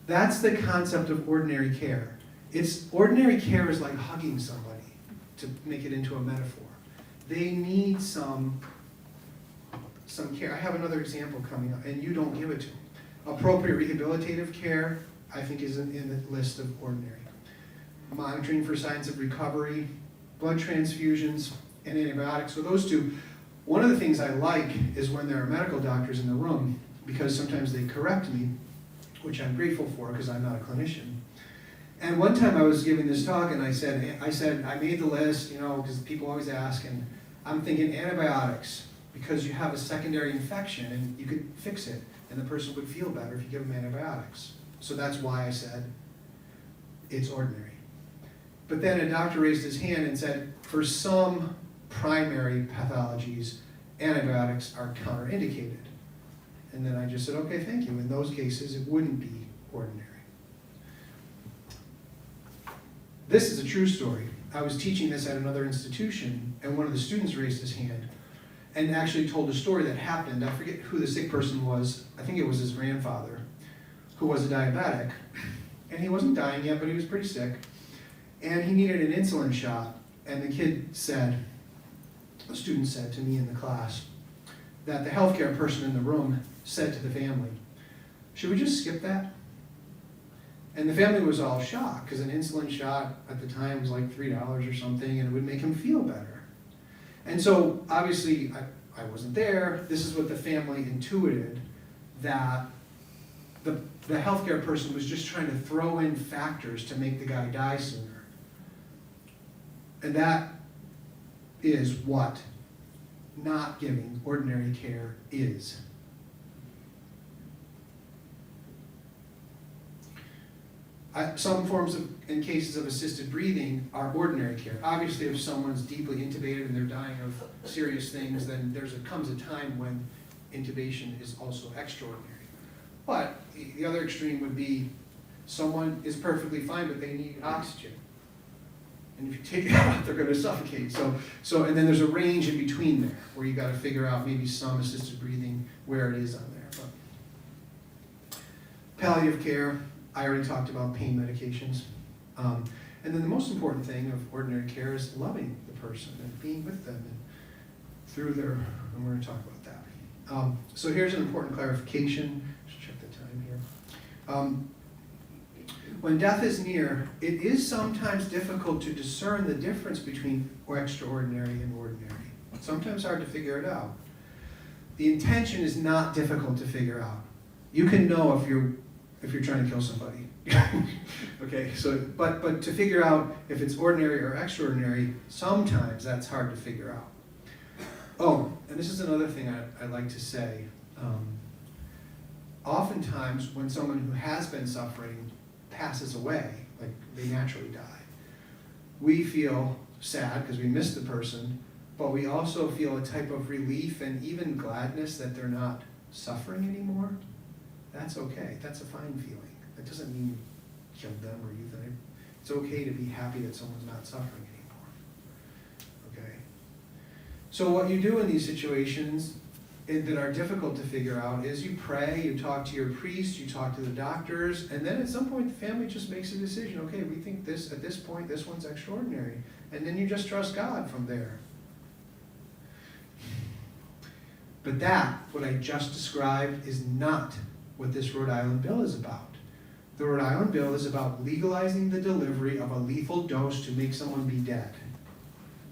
That's the concept of ordinary care. Ordinary care is like hugging somebody, to make it into a metaphor. They need some care. I have another example coming up, and you don't give it to them. Appropriate rehabilitative care, I think, is in the list of ordinary. Monitoring for signs of recovery, blood transfusions, and antibiotics. So those two, one of the things I like is when there are medical doctors in the room, because sometimes they correct me, which I'm grateful for because I'm not a clinician. And one time I was giving this talk and I said, I made the list, because people always ask, and I'm thinking antibiotics, because you have a secondary infection and you could fix it, and the person would feel better if you give them antibiotics. So that's why I said it's ordinary. But then a doctor raised his hand and said, for some primary pathologies, antibiotics are counterindicated. And then I just said, okay, thank you. In those cases, it wouldn't be ordinary. This is a true story. I was teaching this at another institution, and one of the students raised his hand and actually told a story that happened. I forget who the sick person was. I think it was his grandfather, who was a diabetic. And he wasn't dying yet, but he was pretty sick. And he needed an insulin shot. And the student said to me in the class, that the healthcare person in the room said to the family, should we just skip that? And the family was all shocked, because an insulin shot at the time was like $3 or something, and it would make him feel better. And so, obviously, I wasn't there. This is what the family intuited, that the healthcare person was just trying to throw in factors to make the guy die sooner. And that is what not giving ordinary care is. Some forms in cases of assisted breathing are ordinary care. Obviously, if someone's deeply intubated and they're dying of serious things, then comes a time when intubation is also extraordinary. But the other extreme would be someone is perfectly fine, but they need oxygen. And if you take it out, they're going to suffocate. So, and then there's a range in between there where you got to figure out maybe some assisted breathing where it is on there. But palliative care, I already talked about pain medications. And then the most important thing of ordinary care is loving the person and being with them and through their, and we're going to talk about that. So here's an important clarification. Just check the time here. When death is near, it is sometimes difficult to discern the difference between extraordinary and ordinary. It's sometimes hard to figure it out. The intention is not difficult to figure out. You can know if you're trying to kill somebody. Okay, so but to figure out if it's ordinary or extraordinary, sometimes that's hard to figure out. Oh, and this is another thing I'd like to say. Oftentimes, when someone who has been suffering passes away, like they naturally die, we feel sad because we miss the person, but we also feel a type of relief and even gladness that they're not suffering anymore. That's okay. That's a fine feeling. That doesn't mean you killed them or euthanasia. It's okay to be happy that someone's not suffering anymore. Okay? So what you do in these situations that are difficult to figure out is you pray, you talk to your priest, you talk to the doctors, and then at some point the family just makes a decision. Okay, we think this, at this point, this one's extraordinary. And then you just trust God from there. But that, what I just described, is not what this Rhode Island bill is about. The Rhode Island bill is about legalizing the delivery of a lethal dose to make someone be dead.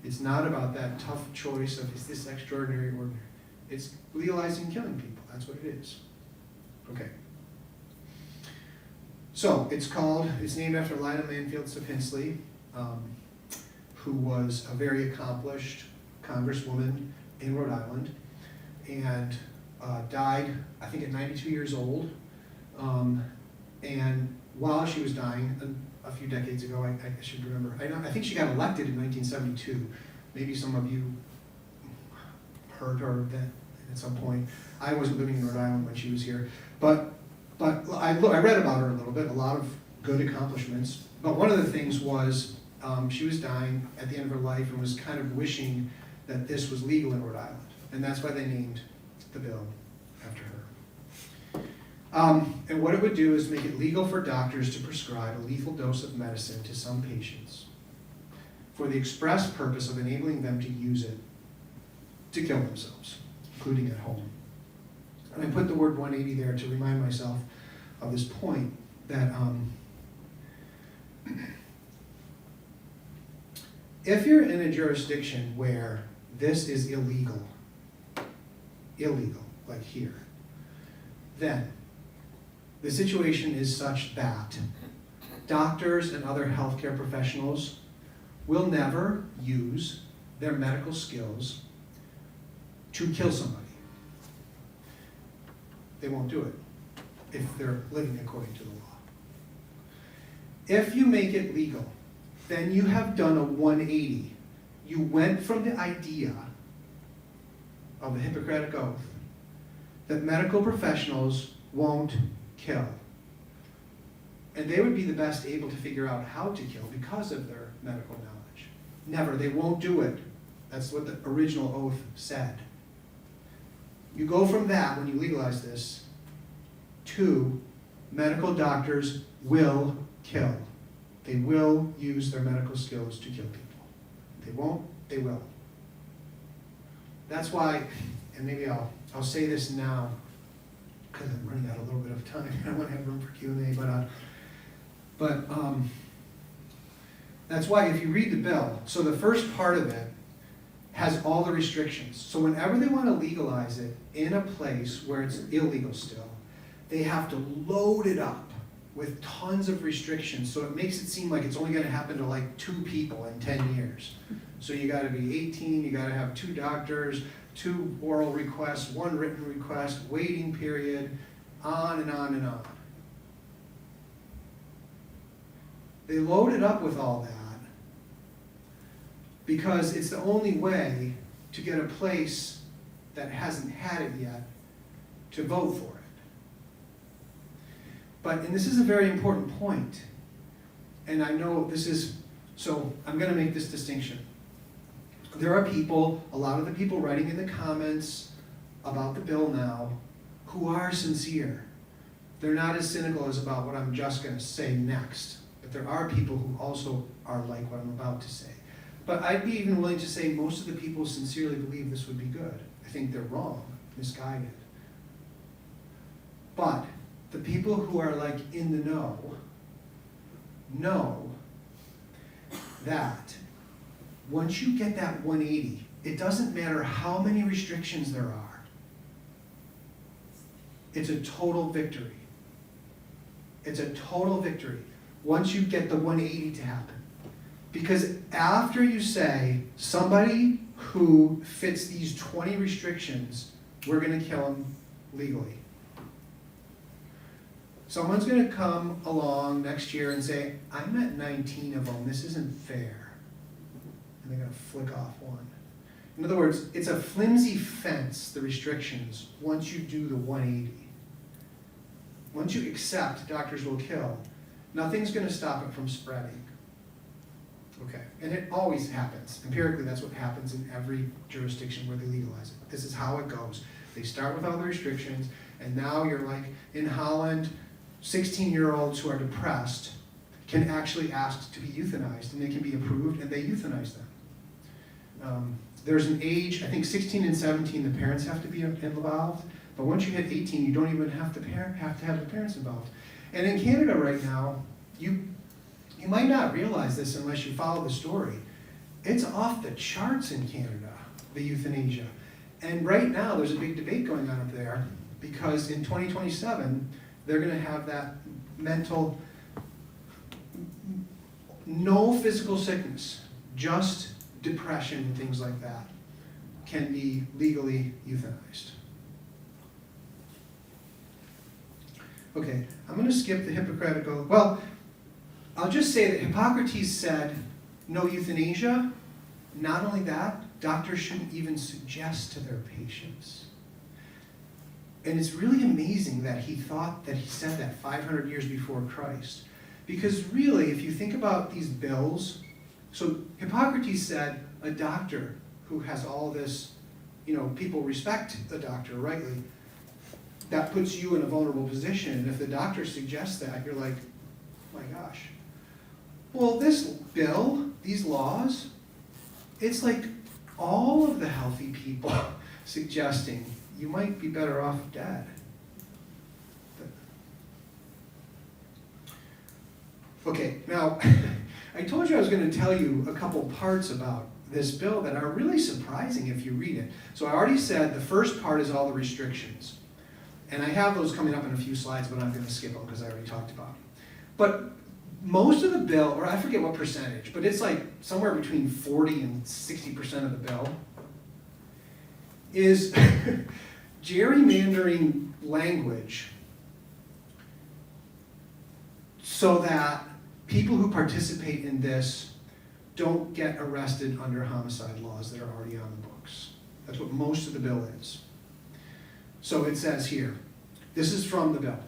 It's not about that tough choice of is this extraordinary or ordinary. It's legalizing killing people. That's what it is. Okay. So it's named after Lila Manfield Sapinsley, who was a very accomplished congresswoman in Rhode Island, and died, I think, at 92 years old. And while she was dying, a few decades ago, I should remember. I think she got elected in 1972. Maybe some of you heard her then at some point. I wasn't living in Rhode Island when she was here, but I read about her a little bit, a lot of good accomplishments. But one of the things was she was dying at the end of her life and was kind of wishing that this was legal in Rhode Island. And that's why they named the bill after her. And what it would do is make it legal for doctors to prescribe a lethal dose of medicine to some patients for the express purpose of enabling them to use it to kill themselves, including at home. And I put the word 180 there to remind myself of this point that if you're in a jurisdiction where this is illegal, like here, then the situation is such that doctors and other healthcare professionals will never use their medical skills to kill somebody. They won't do it if they're living according to the law. If you make it legal, then you have done a 180. You went from the idea of the Hippocratic Oath that medical professionals won't kill. And they would be the best able to figure out how to kill because of their medical knowledge. Never, they won't do it. That's what the original oath said. You go from that, when you legalize this, to medical doctors will kill. They will use their medical skills to kill people. They won't, they will. That's why, and maybe I'll say this now, because I'm running out a little bit of time. I want to have room for Q&A, but that's why if you read the bill, so the first part of it has all the restrictions. So whenever they want to legalize it in a place where it's illegal still, they have to load it up with tons of restrictions, so it makes it seem like it's only going to happen to like 2 people in 10 years. So you got to be 18, you got to have 2 doctors, 2 oral requests, 1 written request, waiting period, on and on and on. They load it up with all that because it's the only way to get a place that hasn't had it yet to vote for it. But, and this is a very important point, and I know this is, so I'm going to make this distinction. There are people, a lot of the people writing in the comments about the bill now, who are sincere. They're not as cynical as about what I'm just going to say next, but there are people who also are like what I'm about to say. But I'd be even willing to say most of the people sincerely believe this would be good. I think they're wrong, misguided. But the people who are like in the know that once you get that 180, it doesn't matter how many restrictions there are. It's a total victory. It's a total victory once you get the 180 to happen. Because after you say, somebody who fits these 20 restrictions, we're going to kill them legally. Someone's going to come along next year and say, I met 19 of them, this isn't fair. And they're going to flick off 1. In other words, it's a flimsy fence, the restrictions, once you do the 180. Once you accept doctors will kill, nothing's going to stop it from spreading. Okay, and it always happens. Empirically, that's what happens in every jurisdiction where they legalize it. This is how it goes. They start with all the restrictions, and now you're like, in Holland, 16-year-olds who are depressed can actually ask to be euthanized, and they can be approved, and they euthanize them. There's an age, I think 16 and 17, the parents have to be involved, but once you hit 18, you don't even have to have the parents involved. And in Canada right now, you might not realize this unless you follow the story. It's off the charts in Canada, the euthanasia. And right now, there's a big debate going on up there because in 2027, they're going to have that mental, no physical sickness, just depression and things like that can be legally euthanized. Okay, I'm going to skip the Hippocratic Oath. Well, I'll just say that Hippocrates said, no euthanasia. Not only that, doctors shouldn't even suggest to their patients. And it's really amazing that he said that 500 years before Christ. Because really, if you think about these bills, so Hippocrates said a doctor who has all this, people respect the doctor rightly, that puts you in a vulnerable position. And if the doctor suggests that, you're like, oh my gosh. Well, this bill, these laws, it's like all of the healthy people suggesting you might be better off dead. Okay, now, I told you I was going to tell you a couple parts about this bill that are really surprising if you read it. So I already said the first part is all the restrictions. And I have those coming up in a few slides, but I'm going to skip them because I already talked about them. But most of the bill, or I forget what percentage, but it's like somewhere between 40 and 60% of the bill, is gerrymandering language so that people who participate in this don't get arrested under homicide laws that are already on the books. That's what most of the bill is. So it says here, this is from the bill.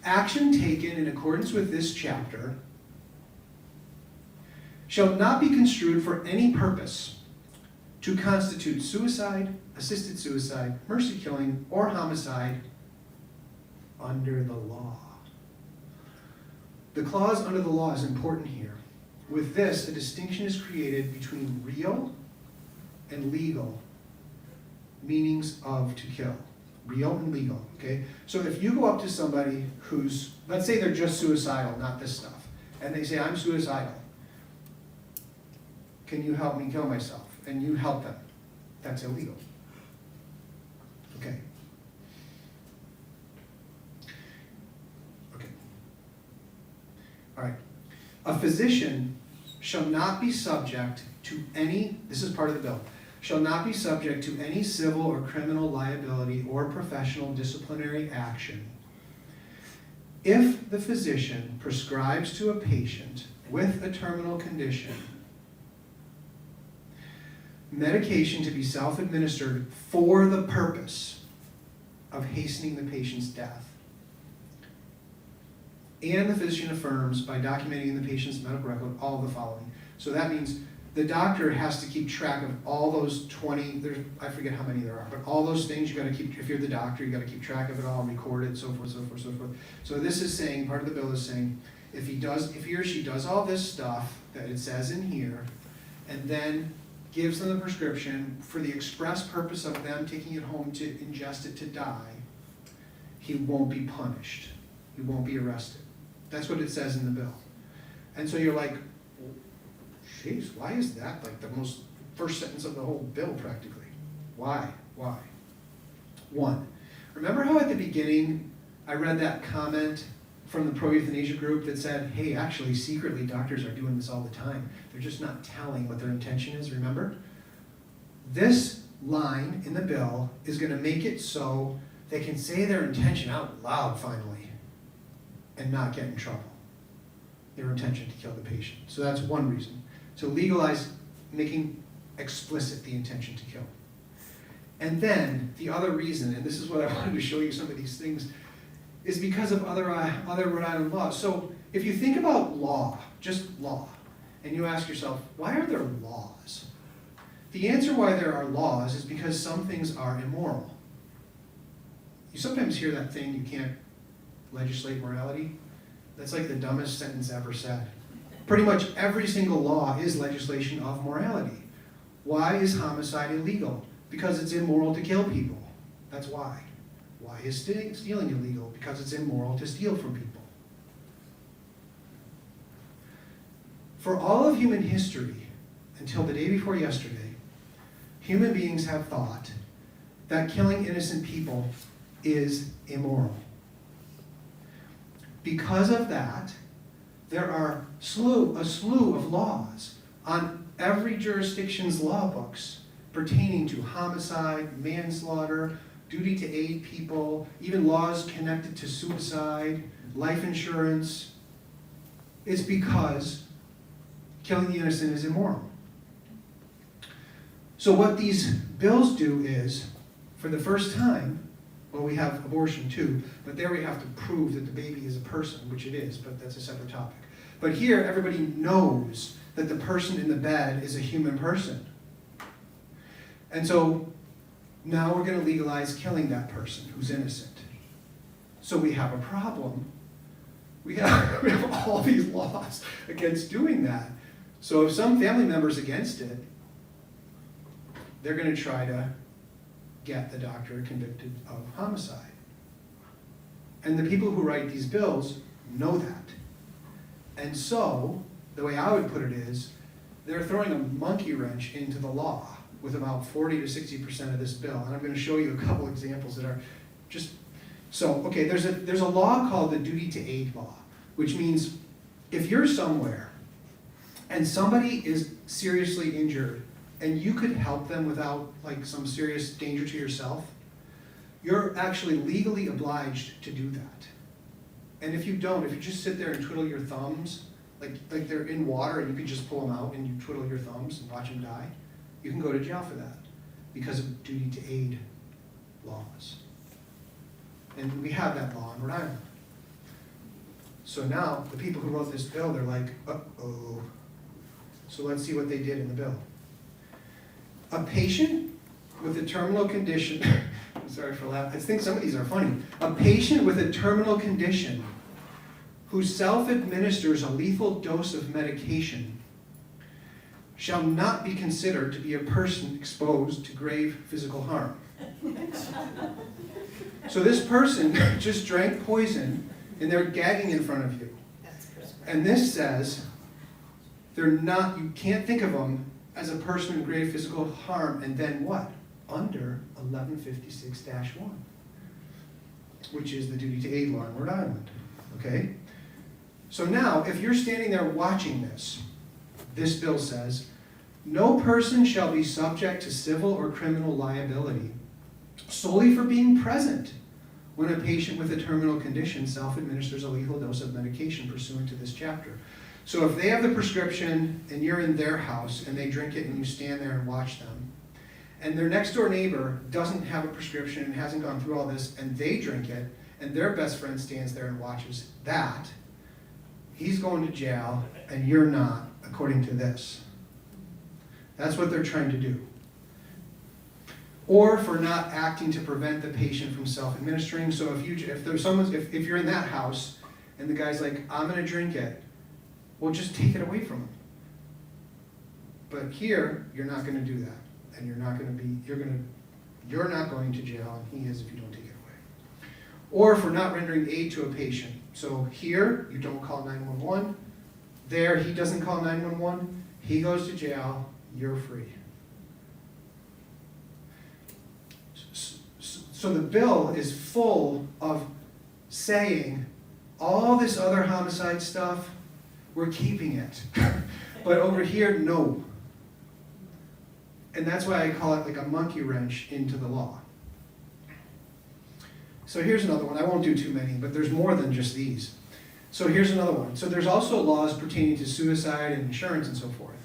Action taken in accordance with this chapter shall not be construed for any purpose to constitute suicide, assisted suicide, mercy killing, or homicide under the law. The clause under the law is important here. With this, a distinction is created between real and legal meanings of to kill. Real and legal, okay? So if you go up to somebody who's, let's say they're just suicidal, not this stuff, and they say, I'm suicidal. Can you help me kill myself? And you help them. That's illegal. Okay. Okay. All right. A physician shall not be subject to any, this is part of the bill, shall not be subject to any civil or criminal liability or professional disciplinary action if the physician prescribes to a patient with a terminal condition medication to be self-administered for the purpose of hastening the patient's death. And the physician affirms by documenting in the patient's medical record all the following. So that means the doctor has to keep track of all those 20, I forget how many there are, but all those things you got to keep, if you're the doctor, you got to keep track of it all, record it, so forth, so forth, so forth. So this is saying, part of the bill is saying, if he or she does all this stuff that it says in here, and then gives them the prescription for the express purpose of them taking it home to ingest it to die, he won't be punished. He won't be arrested. That's what it says in the bill. And so you're like, geez, why is that like the most first sentence of the whole bill practically? Why? Why? One, remember how at the beginning I read that comment from the pro-euthanasia group that said, hey, actually, secretly, doctors are doing this all the time. They're just not telling what their intention is, remember? This line in the bill is going to make it so they can say their intention out loud, finally, and not get in trouble. Their intention to kill the patient. So that's one reason. To legalize making explicit the intention to kill. And then, the other reason, and this is what I wanted to show you some of these things, is because of other Rhode Island laws. So if you think about law, just law, and you ask yourself, why are there laws? The answer why there are laws is because some things are immoral. You sometimes hear that thing, you can't legislate morality. That's like the dumbest sentence ever said. Pretty much every single law is legislation of morality. Why is homicide illegal? Because it's immoral to kill people. That's why. Why is stealing illegal? Because it's immoral to steal from people. For all of human history, until the day before yesterday, human beings have thought that killing innocent people is immoral. Because of that, there are a slew of laws on every jurisdiction's law books pertaining to homicide, manslaughter, duty to aid people, even laws connected to suicide, life insurance. It's because killing the innocent is immoral. So what these bills do is, for the first time, well, we have abortion too, but there we have to prove that the baby is a person, which it is, but that's a separate topic. But here, everybody knows that the person in the bed is a human person. And so now we're going to legalize killing that person who's innocent. So we have a problem. We have all these laws against doing that. So if some family member's against it, they're going to try to get the doctor convicted of homicide. And the people who write these bills know that. And so, the way I would put it is, they're throwing a monkey wrench into the law with about 40 to 60% of this bill. And I'm going to show you a couple examples that are just... So, okay, there's a law called the duty to aid law, which means if you're somewhere and somebody is seriously injured and you could help them without like some serious danger to yourself, you're actually legally obliged to do that. And if you don't, if you just sit there and twiddle your thumbs, like they're in water and you could just pull them out and you twiddle your thumbs and watch them die, you can go to jail for that because of duty to aid laws. And we have that law in Rhode Island. So now, the people who wrote this bill, they're like, uh-oh. So let's see what they did in the bill. A patient with a terminal condition, I'm sorry for laughing, I think some of these are funny. A patient with a terminal condition who self-administers a lethal dose of medication shall not be considered to be a person exposed to grave physical harm. So this person just drank poison and they're gagging in front of you. And this says you can't think of them as a person in grave physical harm, and then what? Under 1156-1, which is the duty to aid law in Rhode Island, okay? So now, if you're standing there watching this bill says, no person shall be subject to civil or criminal liability solely for being present when a patient with a terminal condition self-administers a lethal dose of medication pursuant to this chapter. So if they have the prescription and you're in their house and they drink it and you stand there and watch them, and their next door neighbor doesn't have a prescription and hasn't gone through all this and they drink it, and their best friend stands there and watches that, he's going to jail and you're not, according to this. That's what they're trying to do. Or for not acting to prevent the patient from self-administering. So if you're in that house and the guy's like, I'm going to drink it, well, just take it away from him. But here, you're not going to do that, and you're not going to jail, and he is if you don't take it away. Or for not rendering aid to a patient. So here, you don't call 911. There, he doesn't call 911. He goes to jail. You're free. So the bill is full of saying all this other homicide stuff, we're keeping it. But over here, no. And that's why I call it like a monkey wrench into the law. So here's another one. I won't do too many, but there's more than just these. So here's another one. So there's also laws pertaining to suicide and insurance and so forth.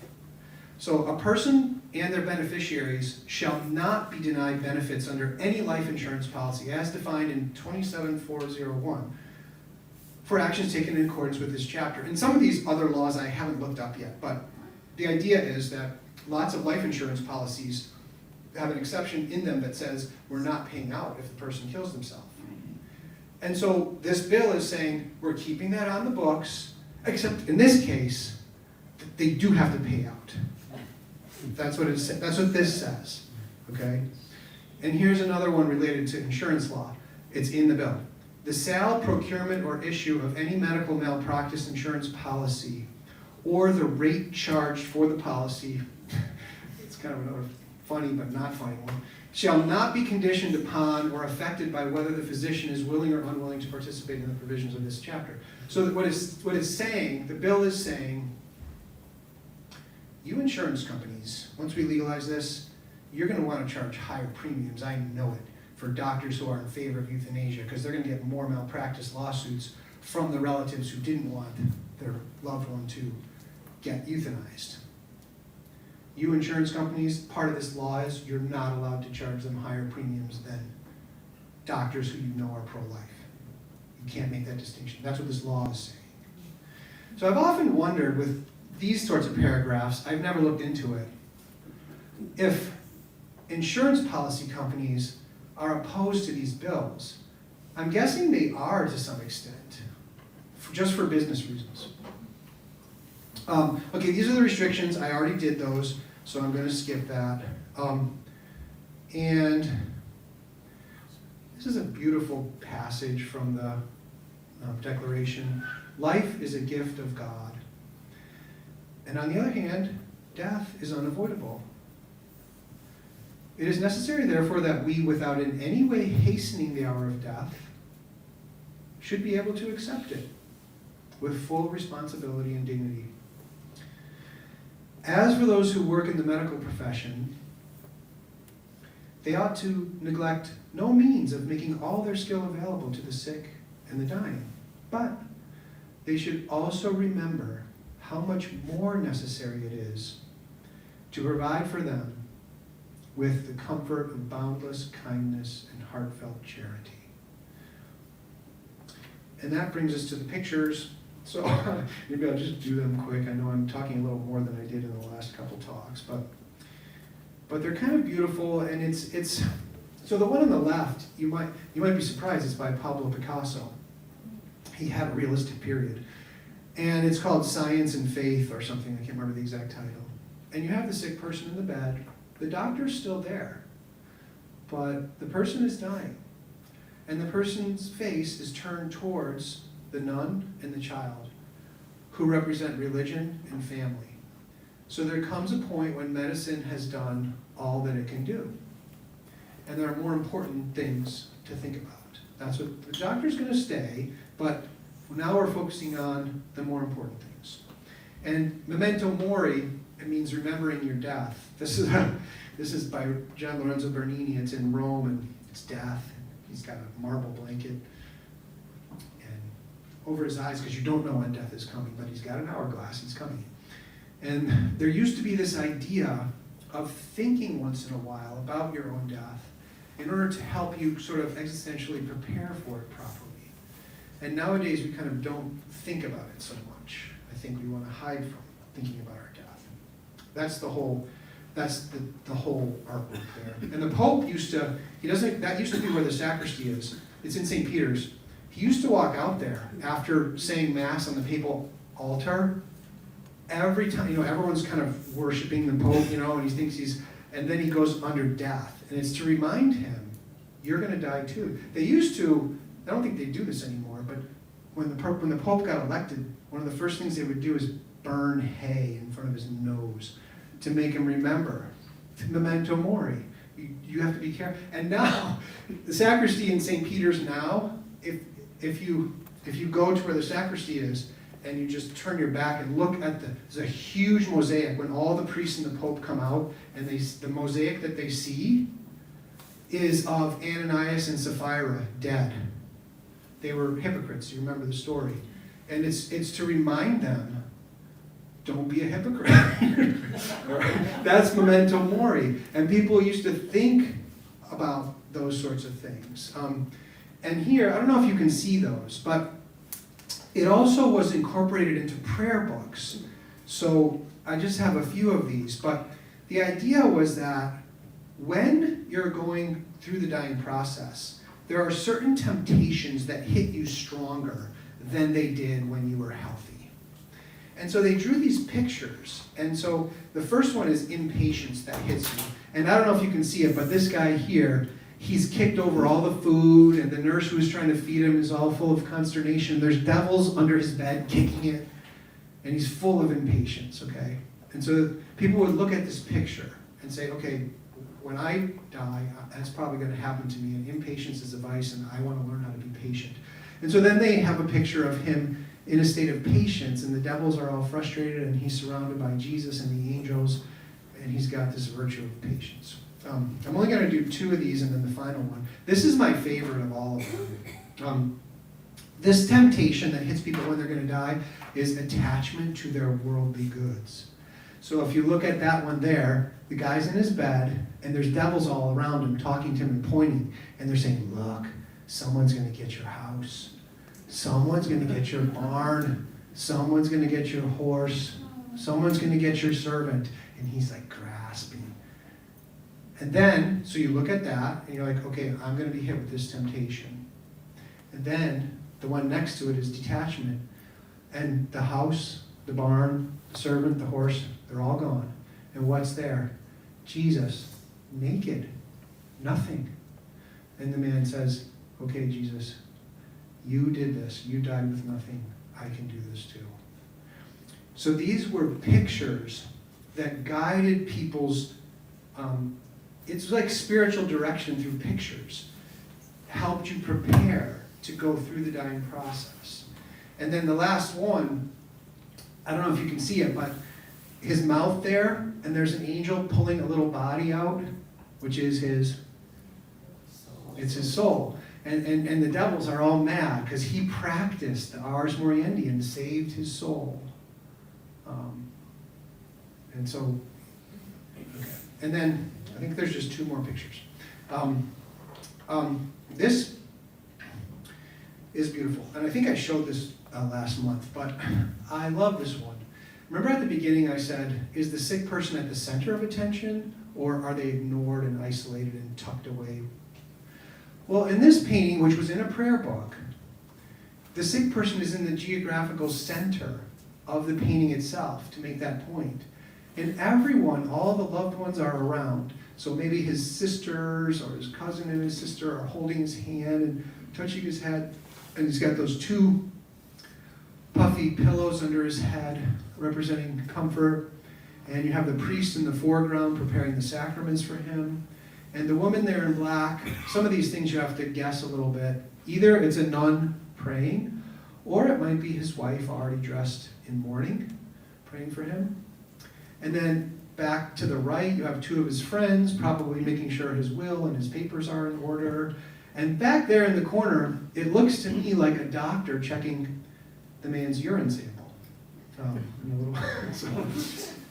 So a person and their beneficiaries shall not be denied benefits under any life insurance policy as defined in 27401 for actions taken in accordance with this chapter. And some of these other laws I haven't looked up yet, but the idea is that lots of life insurance policies have an exception in them that says we're not paying out if the person kills themselves. And so this bill is saying we're keeping that on the books, except in this case, they do have to pay out. That's what this says, okay? And here's another one related to insurance law. It's in the bill. The sale, procurement, or issue of any medical malpractice insurance policy or the rate charged for the policy, it's kind of another funny but not funny one, shall not be conditioned upon or affected by whether the physician is willing or unwilling to participate in the provisions of this chapter. So what it's saying, the bill is saying, you insurance companies, once we legalize this, you're going to want to charge higher premiums, I know it, for doctors who are in favor of euthanasia, because they're going to get more malpractice lawsuits from the relatives who didn't want their loved one to get euthanized. You insurance companies, part of this law is you're not allowed to charge them higher premiums than doctors who you know are pro-life. You can't make that distinction. That's what this law is saying. So I've often wondered with these sorts of paragraphs, I've never looked into it, if insurance policy companies are opposed to these bills. I'm guessing they are to some extent, just for business reasons. Okay, these are the restrictions. I already did those, so I'm going to skip that. And this is a beautiful passage from the Declaration. Life is a gift of God. And on the other hand, death is unavoidable. It is necessary, therefore, that we, without in any way hastening the hour of death, should be able to accept it with full responsibility and dignity. As for those who work in the medical profession, they ought to neglect no means of making all their skill available to the sick and the dying. But they should also remember how much more necessary it is to provide for them with the comfort of boundless kindness and heartfelt charity. And that brings us to the pictures. So maybe I'll just do them quick. I know I'm talking a little more than I did in the last couple talks, but they're kind of beautiful, and it's so the one on the left, you might be surprised, it's by Pablo Picasso. He had a realistic period. And it's called Science and Faith or something, I can't remember the exact title. And you have the sick person in the bed. The doctor's still there, but the person is dying. And the person's face is turned towards the nun and the child, who represent religion and family. So there comes a point when medicine has done all that it can do. And there are more important things to think about. That's what the doctor's going to stay, but now we're focusing on the more important things. And memento mori, it means remembering your death. This is by Gian Lorenzo Bernini. It's in Rome, and it's death. He's got a marble blanket and over his eyes, because you don't know when death is coming, but he's got an hourglass, he's coming. And there used to be this idea of thinking once in a while about your own death in order to help you sort of existentially prepare for it properly. And nowadays we kind of don't think about it so much. I think we want to hide from thinking about our death. That's the whole artwork there. And the Pope used to, that used to be where the sacristy is. It's in St. Peter's. He used to walk out there after saying Mass on the papal altar. Every time, everyone's kind of worshiping the Pope, and he thinks and then he goes under death. And it's to remind him, you're going to die too. They used to, I don't think they do this anymore, but when the Pope got elected, one of the first things they would do is burn hay in front of his nose to make him remember. Memento mori. You have to be careful. And now, the sacristy in St. Peter's now, if you go to where the sacristy is, and you just turn your back and look at there's a huge mosaic when all the priests and the Pope come out, and the mosaic that they see is of Ananias and Sapphira dead. They were hypocrites, you remember the story. And it's to remind them, don't be a hypocrite. That's memento mori. And people used to think about those sorts of things. And here, I don't know if you can see those, but it also was incorporated into prayer books. So I just have a few of these, but the idea was that when you're going through the dying process, there are certain temptations that hit you stronger than they did when you were healthy. And so they drew these pictures. And so the first one is impatience that hits you. And I don't know if you can see it, but this guy here, he's kicked over all the food, and the nurse who was trying to feed him is all full of consternation. There's devils under his bed kicking it, and he's full of impatience, okay? And so people would look at this picture and say, okay, when I die, that's probably going to happen to me, and impatience is a vice, and I want to learn how to be patient. And so then they have a picture of him in a state of patience, and the devils are all frustrated, and he's surrounded by Jesus and the angels, and he's got this virtue of patience. I'm only going to do two of these and then the final one. This is my favorite of all of them. This temptation that hits people when they're going to die is attachment to their worldly goods. So if you look at that one there, the guy's in his bed, and there's devils all around him talking to him and pointing, and they're saying, look, someone's going to get your house. Someone's going to get your barn. Someone's going to get your horse. Someone's going to get your servant. And he's like grasping. And then, so you look at that, and you're like, okay, I'm going to be hit with this temptation. And then, the one next to it is detachment. And the house, the barn, the servant, the horse, they're all gone. And what's there? Jesus, naked, nothing. And the man says, okay, Jesus, you did this. You died with nothing. I can do this too. So these were pictures that guided people's, it's like spiritual direction through pictures, helped you prepare to go through the dying process. And then the last one, I don't know if you can see it, but his mouth there, and there's an angel pulling a little body out, which is his soul. And the devils are all mad because he practiced the Ars Moriendi and saved his soul. And so, okay. And then, I think there's just two more pictures. This is beautiful. And I think I showed this last month, but I love this one. Remember at the beginning I said, is the sick person at the center of attention, or are they ignored and isolated and tucked away? Well, in this painting, which was in a prayer book, the sick person is in the geographical center of the painting itself to make that point. And everyone, all the loved ones are around. So maybe his sisters or his cousin and his sister are holding his hand and touching his head. And he's got those two puffy pillows under his head representing comfort. And you have the priest in the foreground preparing the sacraments for him. And the woman there in black, some of these things you have to guess a little bit. Either it's a nun praying, or it might be his wife already dressed in mourning, praying for him. And then back to the right, you have two of his friends, probably making sure his will and his papers are in order. And back there in the corner, it looks to me like a doctor checking the man's urine sample.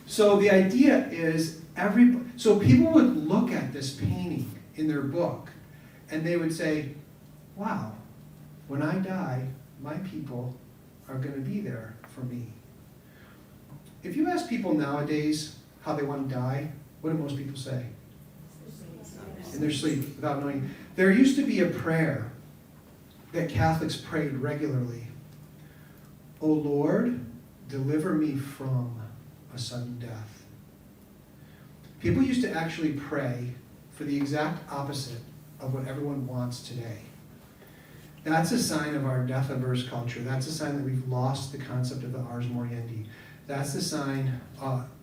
So the idea is, so people would look at this painting in their book, and they would say, wow, when I die, my people are going to be there for me. If you ask people nowadays how they want to die, what do most people say? In their sleep, without knowing. There used to be a prayer that Catholics prayed regularly. O Lord, deliver me from a sudden death. People used to actually pray for the exact opposite of what everyone wants today. That's a sign of our death-averse culture. That's a sign that we've lost the concept of the Ars Moriendi. That's the sign,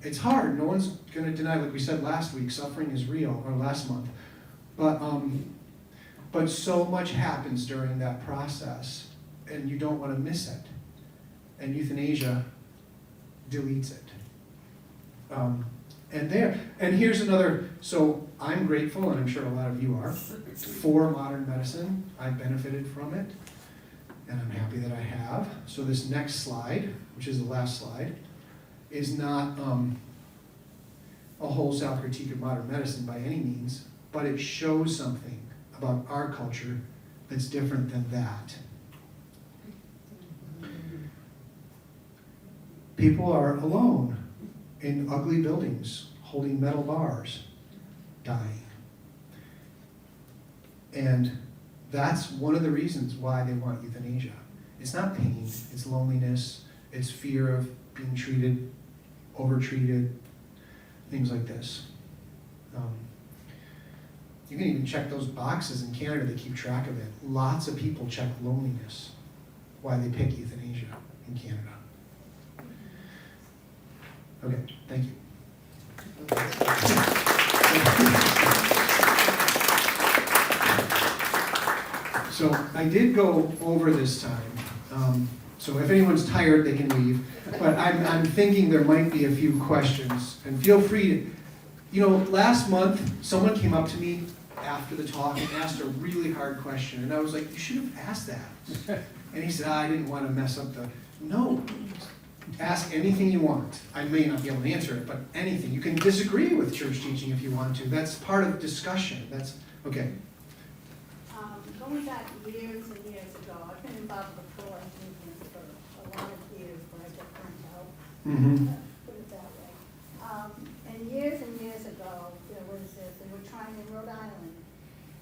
it's hard. No one's going to deny, like we said last week, suffering is real, or last month. But so much happens during that process, and you don't want to miss it. And euthanasia deletes it. And here's another, so I'm grateful, and I'm sure a lot of you are, for modern medicine. I've benefited from it, and I'm happy that I have. So this next slide, which is the last slide, is not a wholesale critique of modern medicine by any means, but it shows something about our culture that's different than that. People are alone in ugly buildings, holding metal bars, dying. And that's one of the reasons why they want euthanasia. It's not pain, it's loneliness, it's fear of being treated, overtreated, things like this. You can even check those boxes in Canada, they keep track of it. Lots of people check loneliness, why they pick euthanasia in Canada. Okay, thank you. So I did go over this time. So if anyone's tired, they can leave. But I'm thinking there might be a few questions. And feel free to, last month, someone came up to me after the talk and asked a really hard question. And I was like, you should have asked that. And he said, I didn't want to mess up the, no, ask anything you want. I may not be able to answer it, but anything. You can disagree with church teaching if you want to. That's part of discussion. That's, okay. Going back years and years ago, I've been involved with the pro-life movement for a lot of years, but I got burnt out. Put it that way. And years ago, there was this, they were trying in Rhode Island,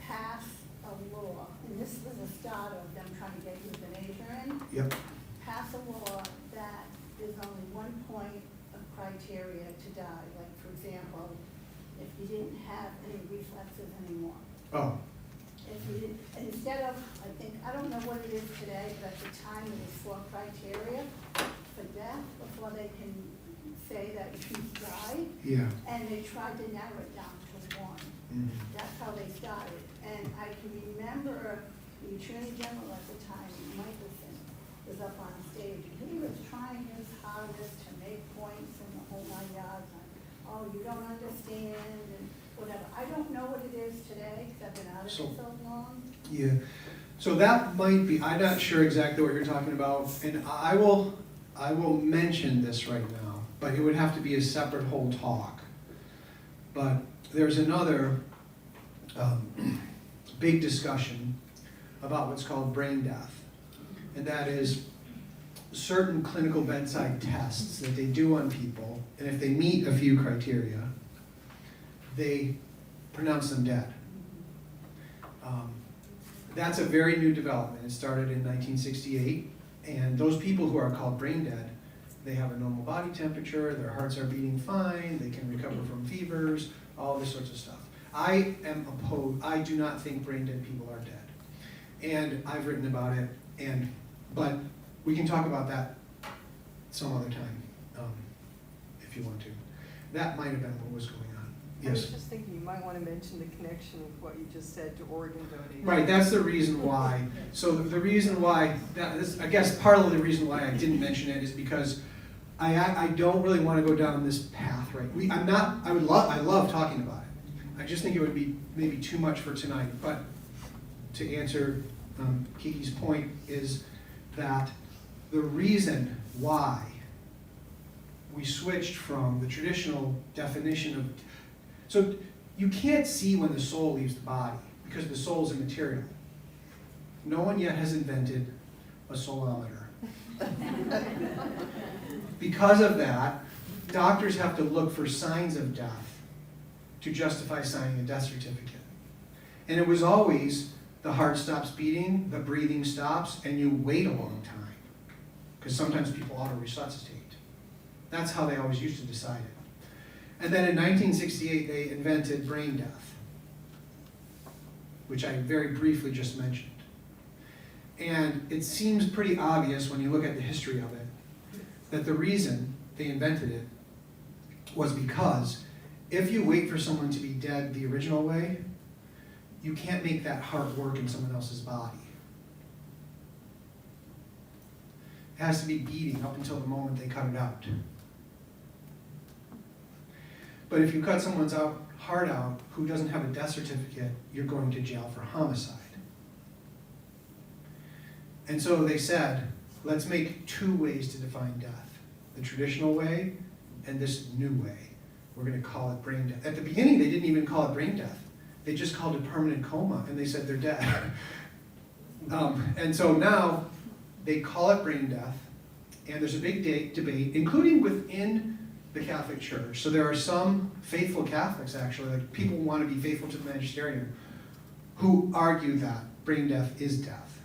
pass a law, and this was the start of them trying to get euthanasia in. Yep. Pass a law that there's only one point of criteria to die. Like, for example, if you didn't have any reflexes anymore. Oh. If you didn't, instead of, I think, I don't know what it is today, but at the time it was 4 criteria for death before they can say that you died. Yeah. And they tried to narrow it down to 1. That's how they started. And I can remember the Attorney General at the time, Michelson, was up on stage, and he was trying his hardest to make points in the whole 9 yards on, oh, you don't understand, and whatever. I don't know what it is today, because I've been out of it so long. Yeah. So that might be, I'm not sure exactly what you're talking about, and I will mention this right now, but it would have to be a separate whole talk. But there's another big discussion about what's called brain death. And that is certain clinical bedside tests that they do on people, and if they meet a few criteria, they pronounce them dead. That's a very new development. It started in 1968, and those people who are called brain dead, they have a normal body temperature, their hearts are beating fine, they can recover from fevers, all this sorts of stuff. I am opposed. I do not think brain dead people are dead. And I've written about it, but we can talk about that some other time, if you want to. That might have been what was going on. I was Yes. just thinking you might want to mention the connection with what you just said to organ donation. Right, that's the reason why. So the reason why, I guess part of the reason why I didn't mention it is because I don't really want to go down this path, right? I love talking about it. I just think it would be maybe too much for tonight. But to answer Kiki's point is that the reason why we switched from the traditional definition of, so you can't see when the soul leaves the body because the soul is immaterial. No one yet has invented a soulometer. Because of that, doctors have to look for signs of death to justify signing a death certificate. And it was always the heart stops beating, the breathing stops, and you wait a long time. Because sometimes people auto-resuscitate. That's how they always used to decide it. And then in 1968, they invented brain death, which I very briefly just mentioned. And it seems pretty obvious when you look at the history of it, that the reason they invented it was because if you wait for someone to be dead the original way, you can't make that heart work in someone else's body. It has to be beating up until the moment they cut it out. But if you cut someone's heart out who doesn't have a death certificate, you're going to jail for homicide. And so they said, let's make 2 ways to define death. The traditional way and this new way. We're going to call it brain death. At the beginning, they didn't even call it brain death. They just called it permanent coma, and they said they're dead. And so now they call it brain death, and there's a big debate, including within the Catholic Church. So there are some faithful Catholics, actually, like people who want to be faithful to the magisterium, who argue that brain death is death.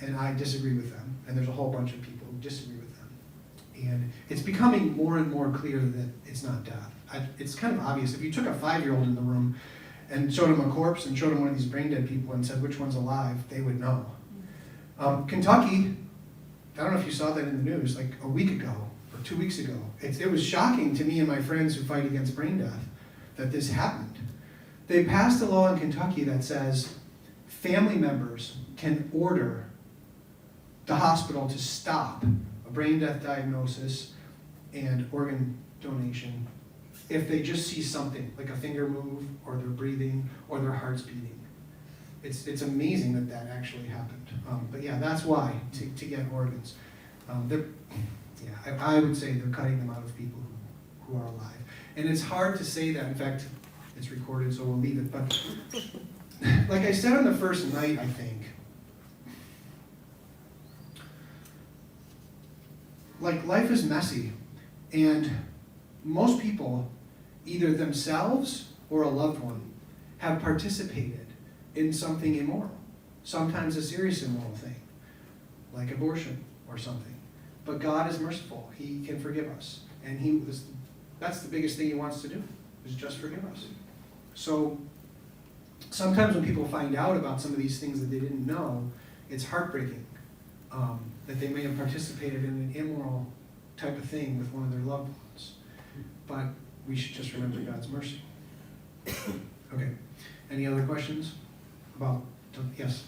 And I disagree with them, and there's a whole bunch of people who disagree with them. And it's becoming more and more clear that it's not death. It's kind of obvious. If you took a 5-year-old in the room and showed him a corpse and showed him one of these brain dead people and said which one's alive, they would know. Kentucky, I don't know if you saw that in the news, like a week ago or 2 weeks ago. It was shocking to me and my friends who fight against brain death that this happened. They passed a law in Kentucky that says family members can order the hospital to stop a brain death diagnosis and organ donation if they just see something, like a finger move, or they're breathing, or their heart's beating. It's amazing that that actually happened. But yeah, that's why, to get organs. I would say they're cutting them out of people who are alive. And it's hard to say that. In fact, it's recorded, so we'll leave it. But like I said on the first night, I think, like life is messy, and most people, either themselves or a loved one, have participated in something immoral. Sometimes a serious immoral thing, like abortion or something. But God is merciful. He can forgive us. And that's the biggest thing he wants to do, is just forgive us. So sometimes when people find out about some of these things that they didn't know, it's heartbreaking that they may have participated in an immoral type of thing with one of their loved ones. But we should just remember God's mercy. Okay. Any other questions? Yes.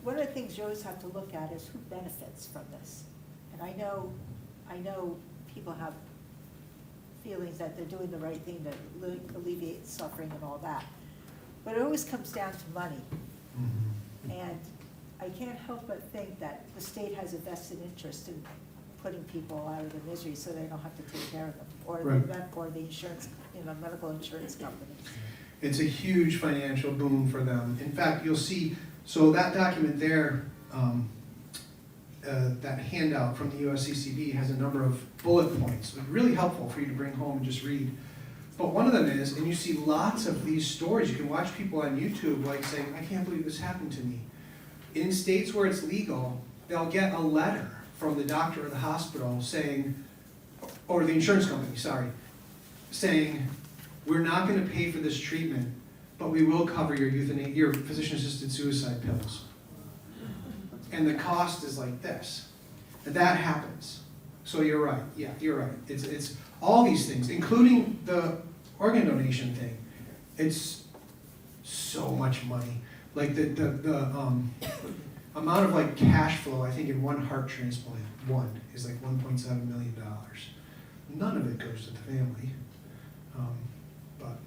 One of the things you always have to look at is who benefits from this. And I know people have feelings that they're doing the right thing to alleviate suffering and all that. But it always comes down to money. Mm-hmm. And I can't help but think that the state has a vested interest in putting people out of their misery so they don't have to take care of them, or Right. the insurance, medical insurance companies. It's a huge financial boom for them. In fact, you'll see, so that document there, that handout from the USCCB has a number of bullet points. It's really helpful for you to bring home and just read. But one of them is, and you see lots of these stories, you can watch people on YouTube like saying, I can't believe this happened to me. In states where it's legal, they'll get a letter from the doctor or the hospital saying, or the insurance company, sorry, saying, we're not going to pay for this treatment, but we will cover your physician-assisted suicide pills. And the cost is like this. And that happens. So you're right. Yeah, you're right. It's all these things, including the organ donation thing. It's so much money. Like the amount of like cash flow, I think in one heart transplant, is like $1.7 million. None of it goes to the family. But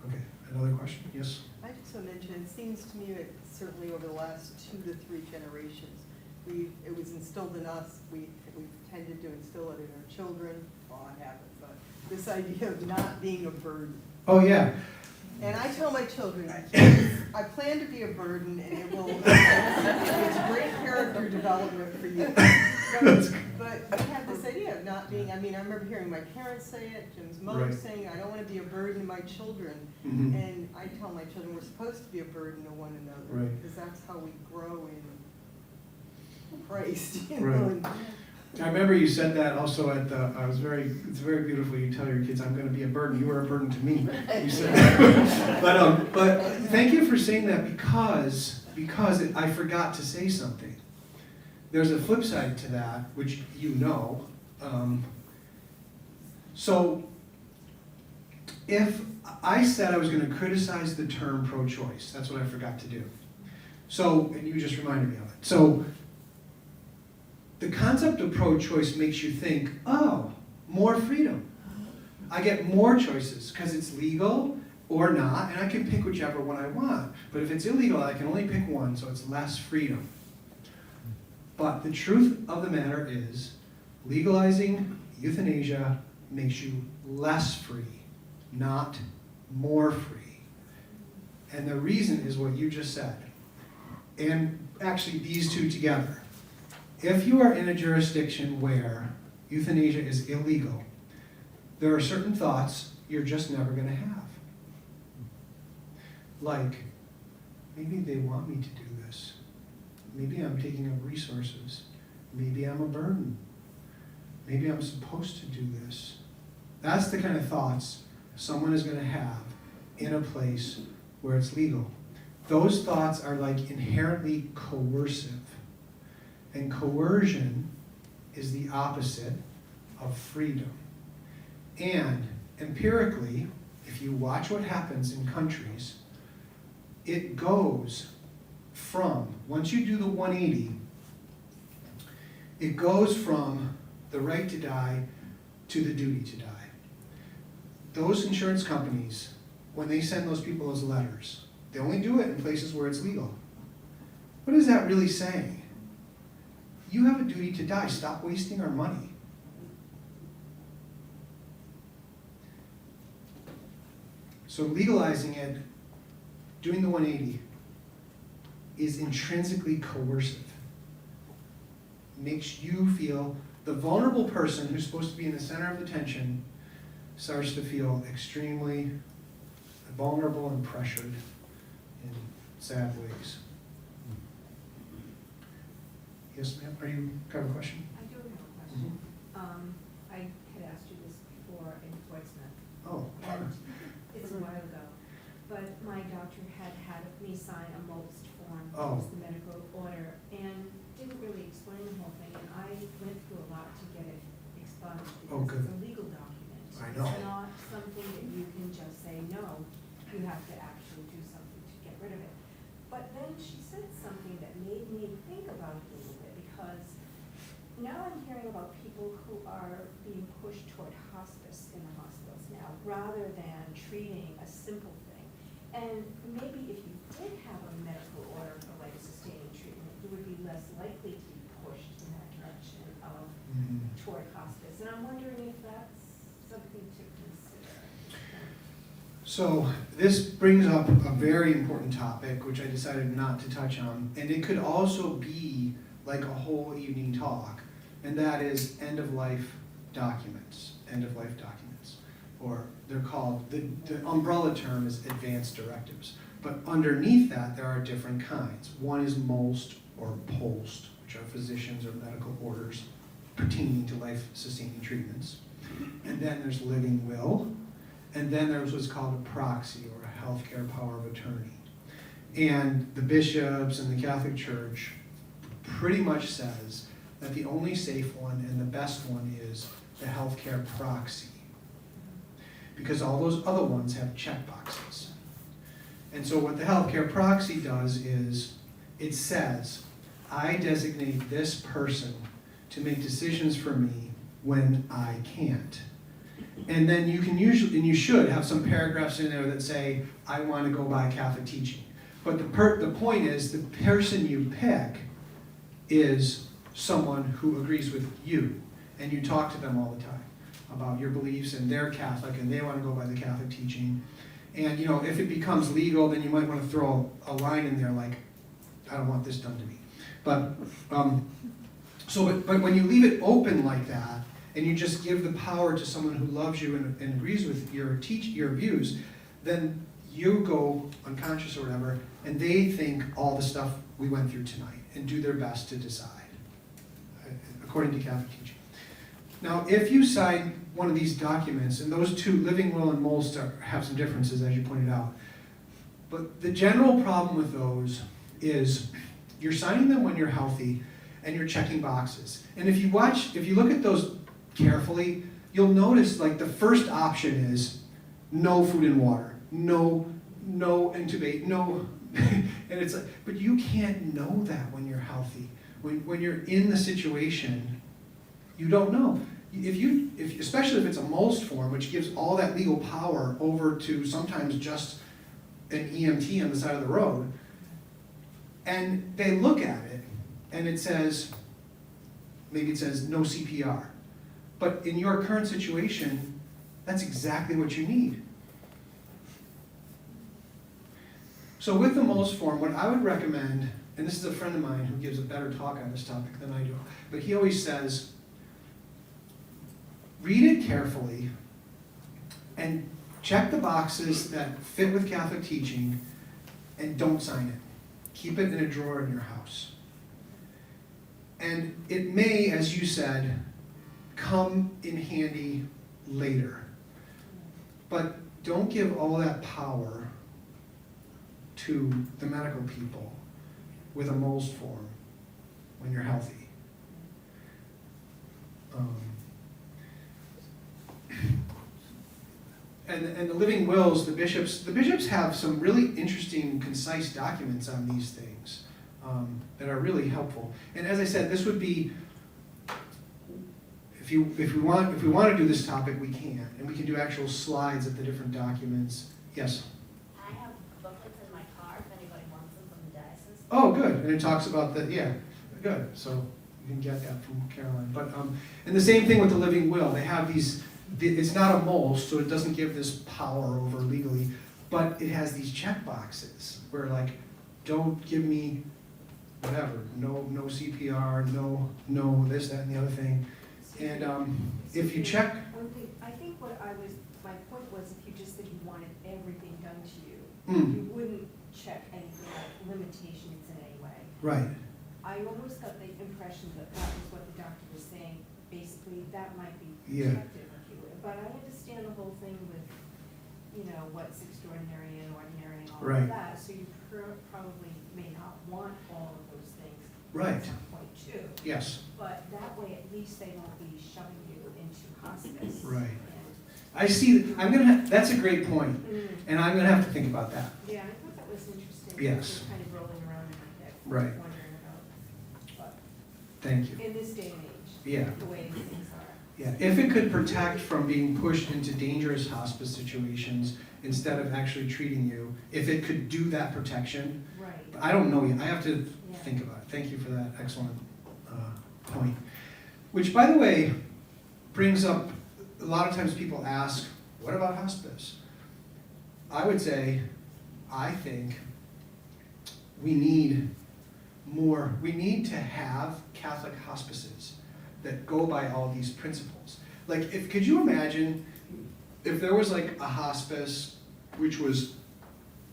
okay, another question? Yes. I just want to mention, it seems to me that certainly over the last 2 to 3 generations, it was instilled in us, we tended to instill it in our children, well, I haven't, but this idea of not being a burden. Oh yeah. And I tell my children, I plan to be a burden, and it will, it's great character development for you. But I have this idea of not being, I rember hearing my parents say it, Jim's mother Right. saying, I don't want to be a burden to my children. Mm-hmm. And I tell my children, we're supposed to be a burden to one another, Right. because that's how we grow in Christ, Right. and I remember you said that also at the, it's very beautiful, you tell your kids, I'm gonna be a burden, you were a burden to me. You said that. But thank you for saying that because I forgot to say something. There's a flip side to that, which you know. So if I said I was gonna criticize the term pro-choice, that's what I forgot to do. So, and you just reminded me of it. So, the concept of pro-choice makes you think, oh, more freedom. I get more choices because it's legal or not, and I can pick whichever one I want. But if it's illegal, I can only pick one, so it's less freedom. But the truth of the matter is, legalizing euthanasia makes you less free, not more free. And the reason is what you just said. And actually, these two together. If you are in a jurisdiction where euthanasia is illegal, there are certain thoughts you're just never going to have. Like, maybe they want me to do this. Maybe I'm taking up resources. Maybe I'm a burden. Maybe I'm supposed to do this. That's the kind of thoughts someone is going to have in a place where it's legal. Those thoughts are like inherently coercive. And coercion is the opposite of freedom. And empirically, if you watch what happens in countries, it goes from, once you do the 180, it goes from the right to die to the duty to die. Those insurance companies, when they send those people those letters, they only do it in places where it's legal. What does that really say? You have a duty to die. Stop wasting our money. So legalizing it, doing the 180, is intrinsically coercive. Makes you feel, the vulnerable person who's supposed to be in the center of attention starts to feel extremely vulnerable and pressured in sad ways. Yes, ma'am, are you, have a question? I do have a question. I had asked you this before in Portsmouth, Oh, and it's a while ago. But my doctor had me sign a most form, Oh. which was the medical order, and didn't really explain the whole thing. And I went through a lot to get it expunged Oh, because good. it's a legal document. I know. It's not something that you can just say, no, you have to actually do something to get rid of it. But then she said something that made me think about it a little bit, because now I'm hearing about people who are being pushed toward hospice in the hospitals now, rather than treating a simple thing. And maybe if you did have a medical order for life-sustaining treatment, you would be less likely to be pushed in that direction of toward hospice. And I'm wondering if that's something to consider. so this brings up a very important topic, which I decided not to touch on, and it could also be like a whole evening talk, and that is end-of-life documents, end-of-life documents. Or they're called, the umbrella term is advanced directives. But underneath that, there are different kinds. One is MOST or POST, which are physicians or medical orders pertaining to life-sustaining treatments. And then there's living will. And then there's what's called a proxy or a healthcare power of attorney. And the bishops and the Catholic Church pretty much says that the only safe one and the best one is the healthcare proxy. Because all those other ones have checkboxes. And so what the healthcare proxy does is it says, I designate this person to make decisions for me when I can't. And then you can usually, and you should have some paragraphs in there that say, I want to go by Catholic teaching. But the point is, the person you pick is someone who agrees with you. And you talk to them all the time about your beliefs, and they're Catholic and they want to go by the Catholic teaching. And you know, if it becomes legal, then you might want to throw a line in there like, I don't want this done to me. But but when you leave it open like that, and you just give the power to someone who loves you and agrees with your views, then you go unconscious or whatever, and they think all the stuff we went through tonight and do their best to decide, according to Catholic teaching. Now, if you sign one of these documents, and those two, living will and MOST, have some differences, as you pointed out, but the general problem with those is you're signing them when you're healthy, and you're checking boxes. And if you look at those carefully, you'll notice like the first option is no food and water, no intubate, no, and it's like, but you can't know that when you're healthy. When you're in the situation, you don't know. Especially if it's a MOST form, which gives all that legal power over to sometimes just an EMT on the side of the road, and they look at it, and it says, maybe it says no CPR. But in your current situation, that's exactly what you need. So with the MOST form, what I would recommend, and this is a friend of mine who gives a better talk on this topic than I do, but he always says, read it carefully and check the boxes that fit with Catholic teaching and don't sign it. Keep it in a drawer in your house. And it may, as you said, come in handy later. But don't give all that power to the medical people with a MOST form when you're healthy. And the living wills, the bishops have some really interesting, concise documents on these things that are really helpful. And as I said, this would be, if we want to do this topic, we can, and we can do actual slides of the different documents. Yes? I have booklets in my car if anybody wants them from the diocese. Oh, good, and it talks about the, yeah, good, so you can get that from Caroline. But, and the same thing with the living will, they have these, it's not a mole, so it doesn't give this power over legally, but it has these check boxes where like, don't give me whatever, no CPR, no this, that, and the other thing. And if you check, One thing, I think my point was if you just said you wanted everything done to you, Mm. you wouldn't check anything like limitations in any way. right, I almost got the impression that that was what the doctor was saying, basically, that might be Yeah. protective if you would. But I understand the whole thing with, what's extraordinary and ordinary and all Right. of that, so you probably may not want all of those things right, at some point too. yes, But that way, at least they won't be shoving you into hospice. right. I see, that's a great point, And, and I'm gonna have to think about that. yeah, I thought that was interesting. Yes. Just kind of rolling around in my head. Right. Wondering about, Thank you. but in this day and age. Yeah. The way things are. Yeah, if it could protect from being pushed into dangerous hospice situations instead of actually treating you, if it could do that protection, Right. I don't know yet, I have to Yeah. think about it. Thank you for that excellent point. Which, by the way, brings up, a lot of times people ask, what about hospice? I would say, I think we need to have Catholic hospices that go by all these principles. Like, could you imagine if there was like a hospice which was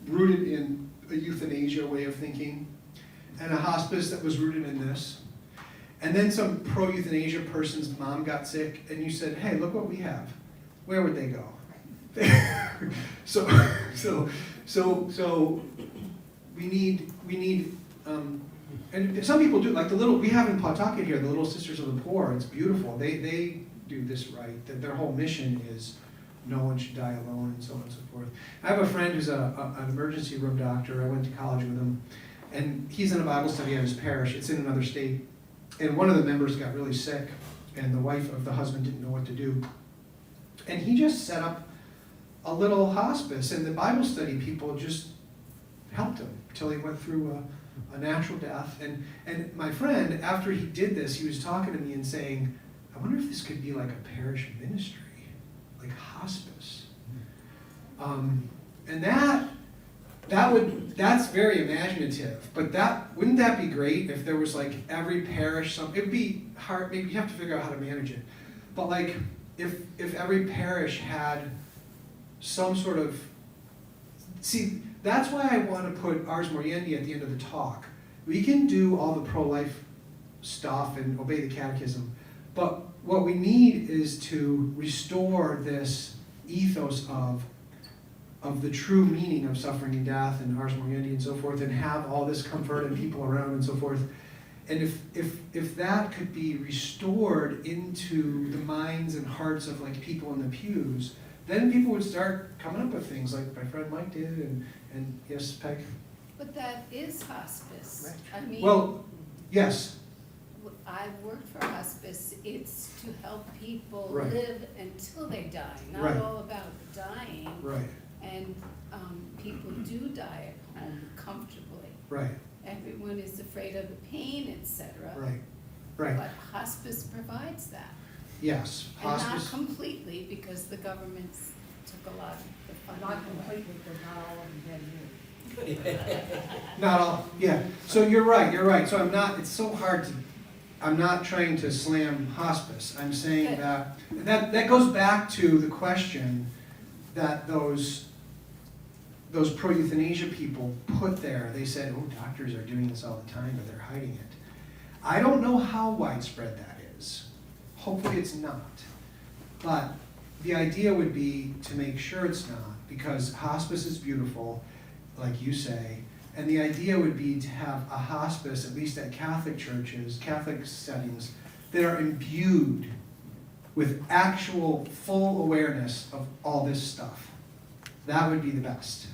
rooted in a euthanasia way of thinking, and a hospice that was rooted in this, and then some pro-euthanasia person's mom got sick, and you said, hey, look what we have, where would they go? So we need, and some people do, like we have in Pawtucket here, the Little Sisters of the Poor, it's beautiful, they do this right, that their whole mission is no one should die alone, and so on and so forth. I have a friend who's an emergency room doctor, I went to college with him, and he's in a Bible study at his parish, it's in another state, and one of the members got really sick, and the wife of the husband didn't know what to do. And he just set up a little hospice, and the Bible study people just helped him until he went through a natural death. And my friend, after he did this, he was talking to me and saying, I wonder if this could be like a parish ministry, like hospice. And that's very imaginative, but wouldn't that be great if there was like every parish, it'd be hard, maybe you have to figure out how to manage it. But like, if every parish had some sort of, see, that's why I want to put Ars Moriendi at the end of the talk. We can do all the pro-life stuff and obey the catechism, but what we need is to restore this ethos of the true meaning of suffering and death and Ars Moriendi and so forth, and have all this comfort and people around and so forth. And if that could be restored into the minds and hearts of like people in the pews, then people would start coming up with things like my friend Mike did, and yes, Peg? But that is hospice. I mean, Well, yes, I work for hospice. It's to help people Right. live until they die, Right. not all about dying. right, And people do die at home comfortably. right, Everyone is afraid of the pain, etc. right, right, But hospice provides that. yes, And not hospice, completely, because the government's took a lot of the funding Not away. completely, but not all of them get you. not all, yeah, so you're right, so it's so hard I'm not trying to slam hospice, I'm saying that goes back to the question that those pro-euthanasia people put there. They said, oh, doctors are doing this all the time, but they're hiding it. I don't know how widespread that is. Hopefully it's not. But the idea would be to make sure it's not, because hospice is beautiful, like you say, and the idea would be to have a hospice, at least at Catholic churches, Catholic settings, that are imbued with actual full awareness of all this stuff. That would be the best.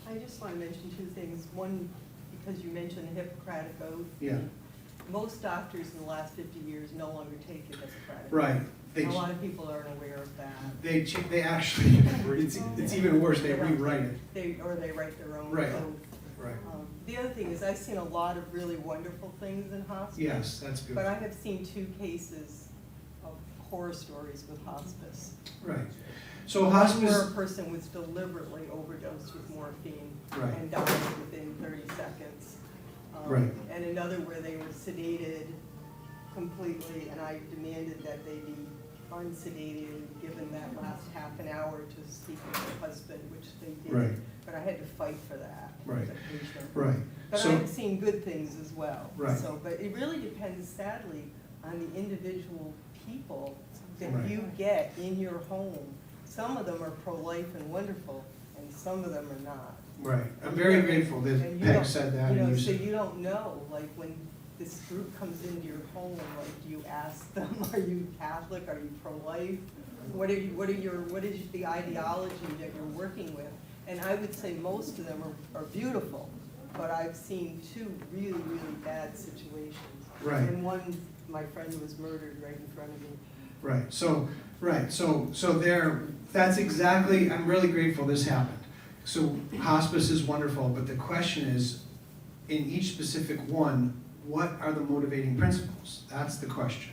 I just want to mention two things. One, because you mentioned the Hippocratic Oath. Yeah. most doctors in the last 50 years no longer take it as a credit. Right. And a lot of people aren't aware of that. They actually, it's even worse, they rewrite it. They write their own Right. code. Right. The other thing is, I've seen a lot of really wonderful things in hospice. Yes, that's good. But I have seen 2 cases of horror stories with hospice. Right. So One hospice, where a person was deliberately overdosed with morphine Right. and died within 30 seconds. Right. And another where they were sedated completely, and I demanded that they be unsedated and given that last half an hour to speak with their husband, which they did. Right. But I had to fight for that. Right. as a patient. right. But So, I've seen good things as well. Right. So, but it really depends sadly on the individual people that Right. you get in your home. Some of them are pro-life and wonderful, and some of them are not. right. I'm very grateful that And you Peg don't- said that. You know, and so said- you don't know, like, when this group comes into your home, like, do you ask them, are you Catholic, are you pro-life? What is the ideology that you're working with? And I would say most of them are beautiful, but I've seen 2 really, really bad situations. Right. And one, my friend was murdered right in front of me. Right, so there, that's exactly, I'm really grateful this happened. So hospice is wonderful, but the question is, in each specific one, what are the motivating principles? That's the question.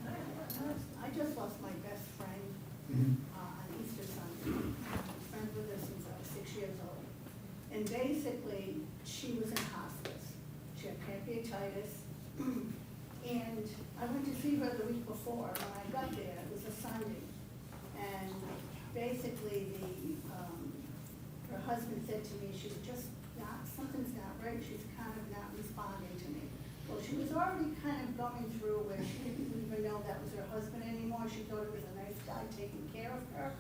I just lost my best friend Mhm. on Easter Sunday. I've been friends with her since I was 6 years old. And basically, she was in hospice. She had pancreatitis. And I went to see her the week before. When I got there, it was a Sunday. And basically, her husband said to me, she's just not, something's not right. She's kind of not responding to me. Well, she was already kind of going through where she didn't even know that was her husband anymore. She thought it was a nice guy taking care of her.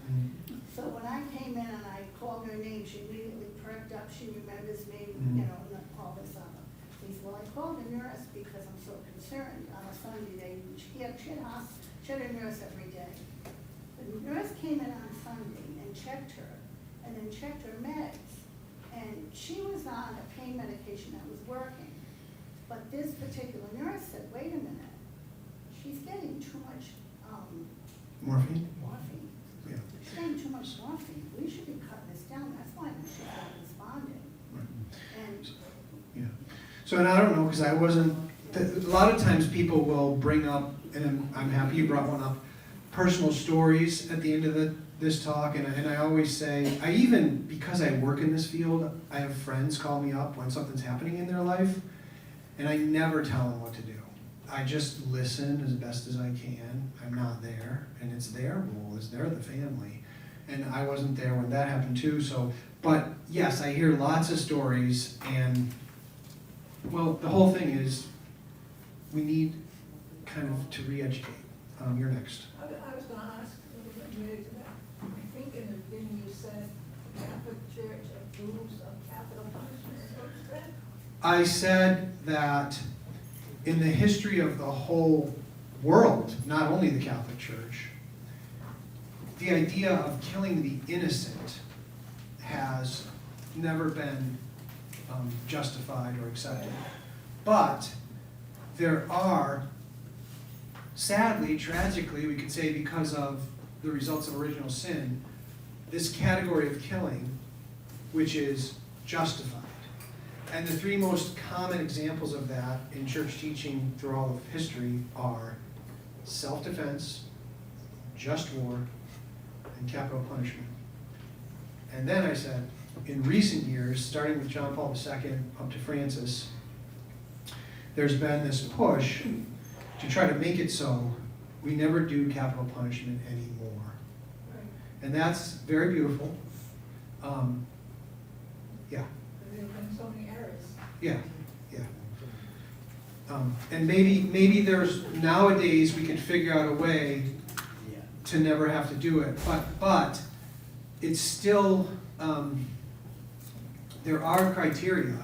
So when I came in and I called her name, she immediately perked up. She remembers me, you know, and all this other. He said, well, I called the nurse because I'm so concerned. On a Sunday, she had a nurse every day. The nurse came in on Sunday and checked her, and then checked her meds. And she was on a pain medication that was working. But this particular nurse said, wait a minute, she's getting too much Morphine? morphine. Yeah. She's getting too much morphine. We should be cutting this down. That's why she's not responding. Right. And Yeah. So, and I don't know, because I wasn't, a lot of times people will bring up, and I'm happy you brought one up, personal stories at the end of this talk, and I always say, because I work in this field, I have friends call me up when something's happening in their life, and I never tell them what to do. I just listen as best as I can. I'm not there, and it's their role, they're the family. And I wasn't there when that happened too, so, but yes, I hear lots of stories, and well, the whole thing is, we need kind of to re-educate. You're next. I was gonna ask a little bit related to that. I think in the beginning you said the Catholic Church approves of capital punishment, is what you said? I said that in the history of the whole world, not only the Catholic Church, the idea of killing the innocent has never been justified or accepted. But there are, sadly, tragically, we could say because of the results of original sin, this category of killing, which is justified. And the 3 most common examples of that in church teaching through all of history are self-defense, just war, and capital punishment. And then I said, in recent years, starting with John Paul II up to Francis, there's been this push to try to make it so we never do capital punishment anymore. And that's very beautiful. Yeah. There have been so many errors. Yeah, yeah. And maybe there's, nowadays, we can figure out a way to never have to do it, but it's still, there are criteria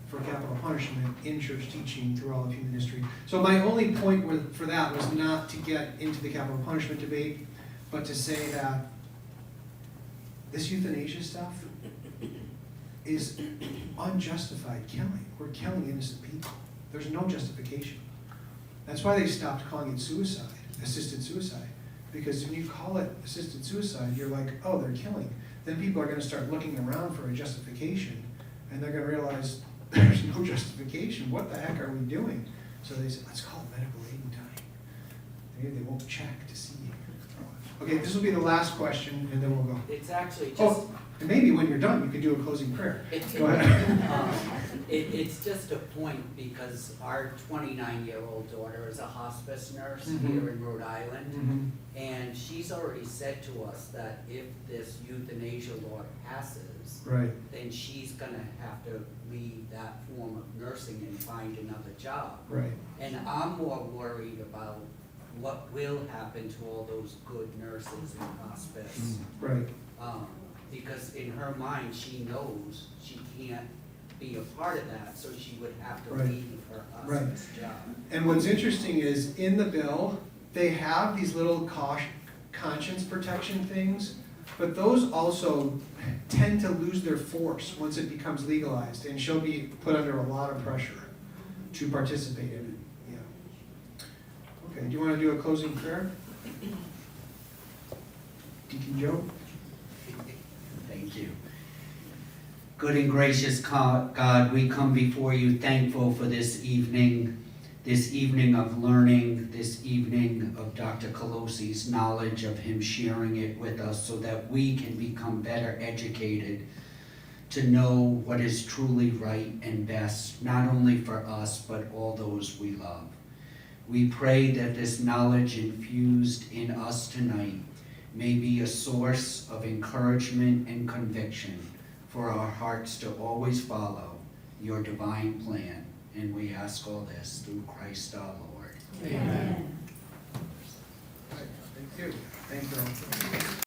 for capital punishment in church teaching through all of human history. So my only point for that was not to get into the capital punishment debate, but to say that this euthanasia stuff is unjustified killing. We're killing innocent people. There's no justification. That's why they stopped calling it suicide, assisted suicide. Because when you call it assisted suicide, you're like, oh, they're killing. Then people are gonna start looking around for a justification, and they're gonna realize there's no justification. What the heck are we doing? So they said, let's call it medical aid and dying. Maybe they won't check to see. Okay, this will be the last question, and then we'll go. It's actually just, Oh, and maybe when you're done, you could do a closing prayer. it's, Go ahead. it's just a point because our 29-year-old daughter is a hospice nurse Mhm. here in Rhode Island. Mhm. And she's already said to us that if this euthanasia law passes, Right, then she's gonna have to leave that form of nursing and find another job. right. And I'm more worried about what will happen to all those good nurses in hospice. Right, Because in her mind, she knows she can't be a part of that, so she would have to Right. leave her Right. hospice job. and what's interesting is, in the bill, they have these little conscience protection things, but those also tend to lose their force once it becomes legalized, and she'll be put under a lot of pressure to participate in it, yeah. Okay, do you wanna do a closing prayer? Deacon Joe? Thank you. Good and gracious God, we come before you thankful for this evening of learning, this evening of Dr. Colosi's knowledge of him sharing it with us so that we can become better educated to know what is truly right and best, not only for us, but all those we love. We pray that this knowledge infused in us tonight may be a source of encouragement and conviction for our hearts to always follow your divine plan. And we ask all this through Christ our Lord. Amen. Thank you. Thank you.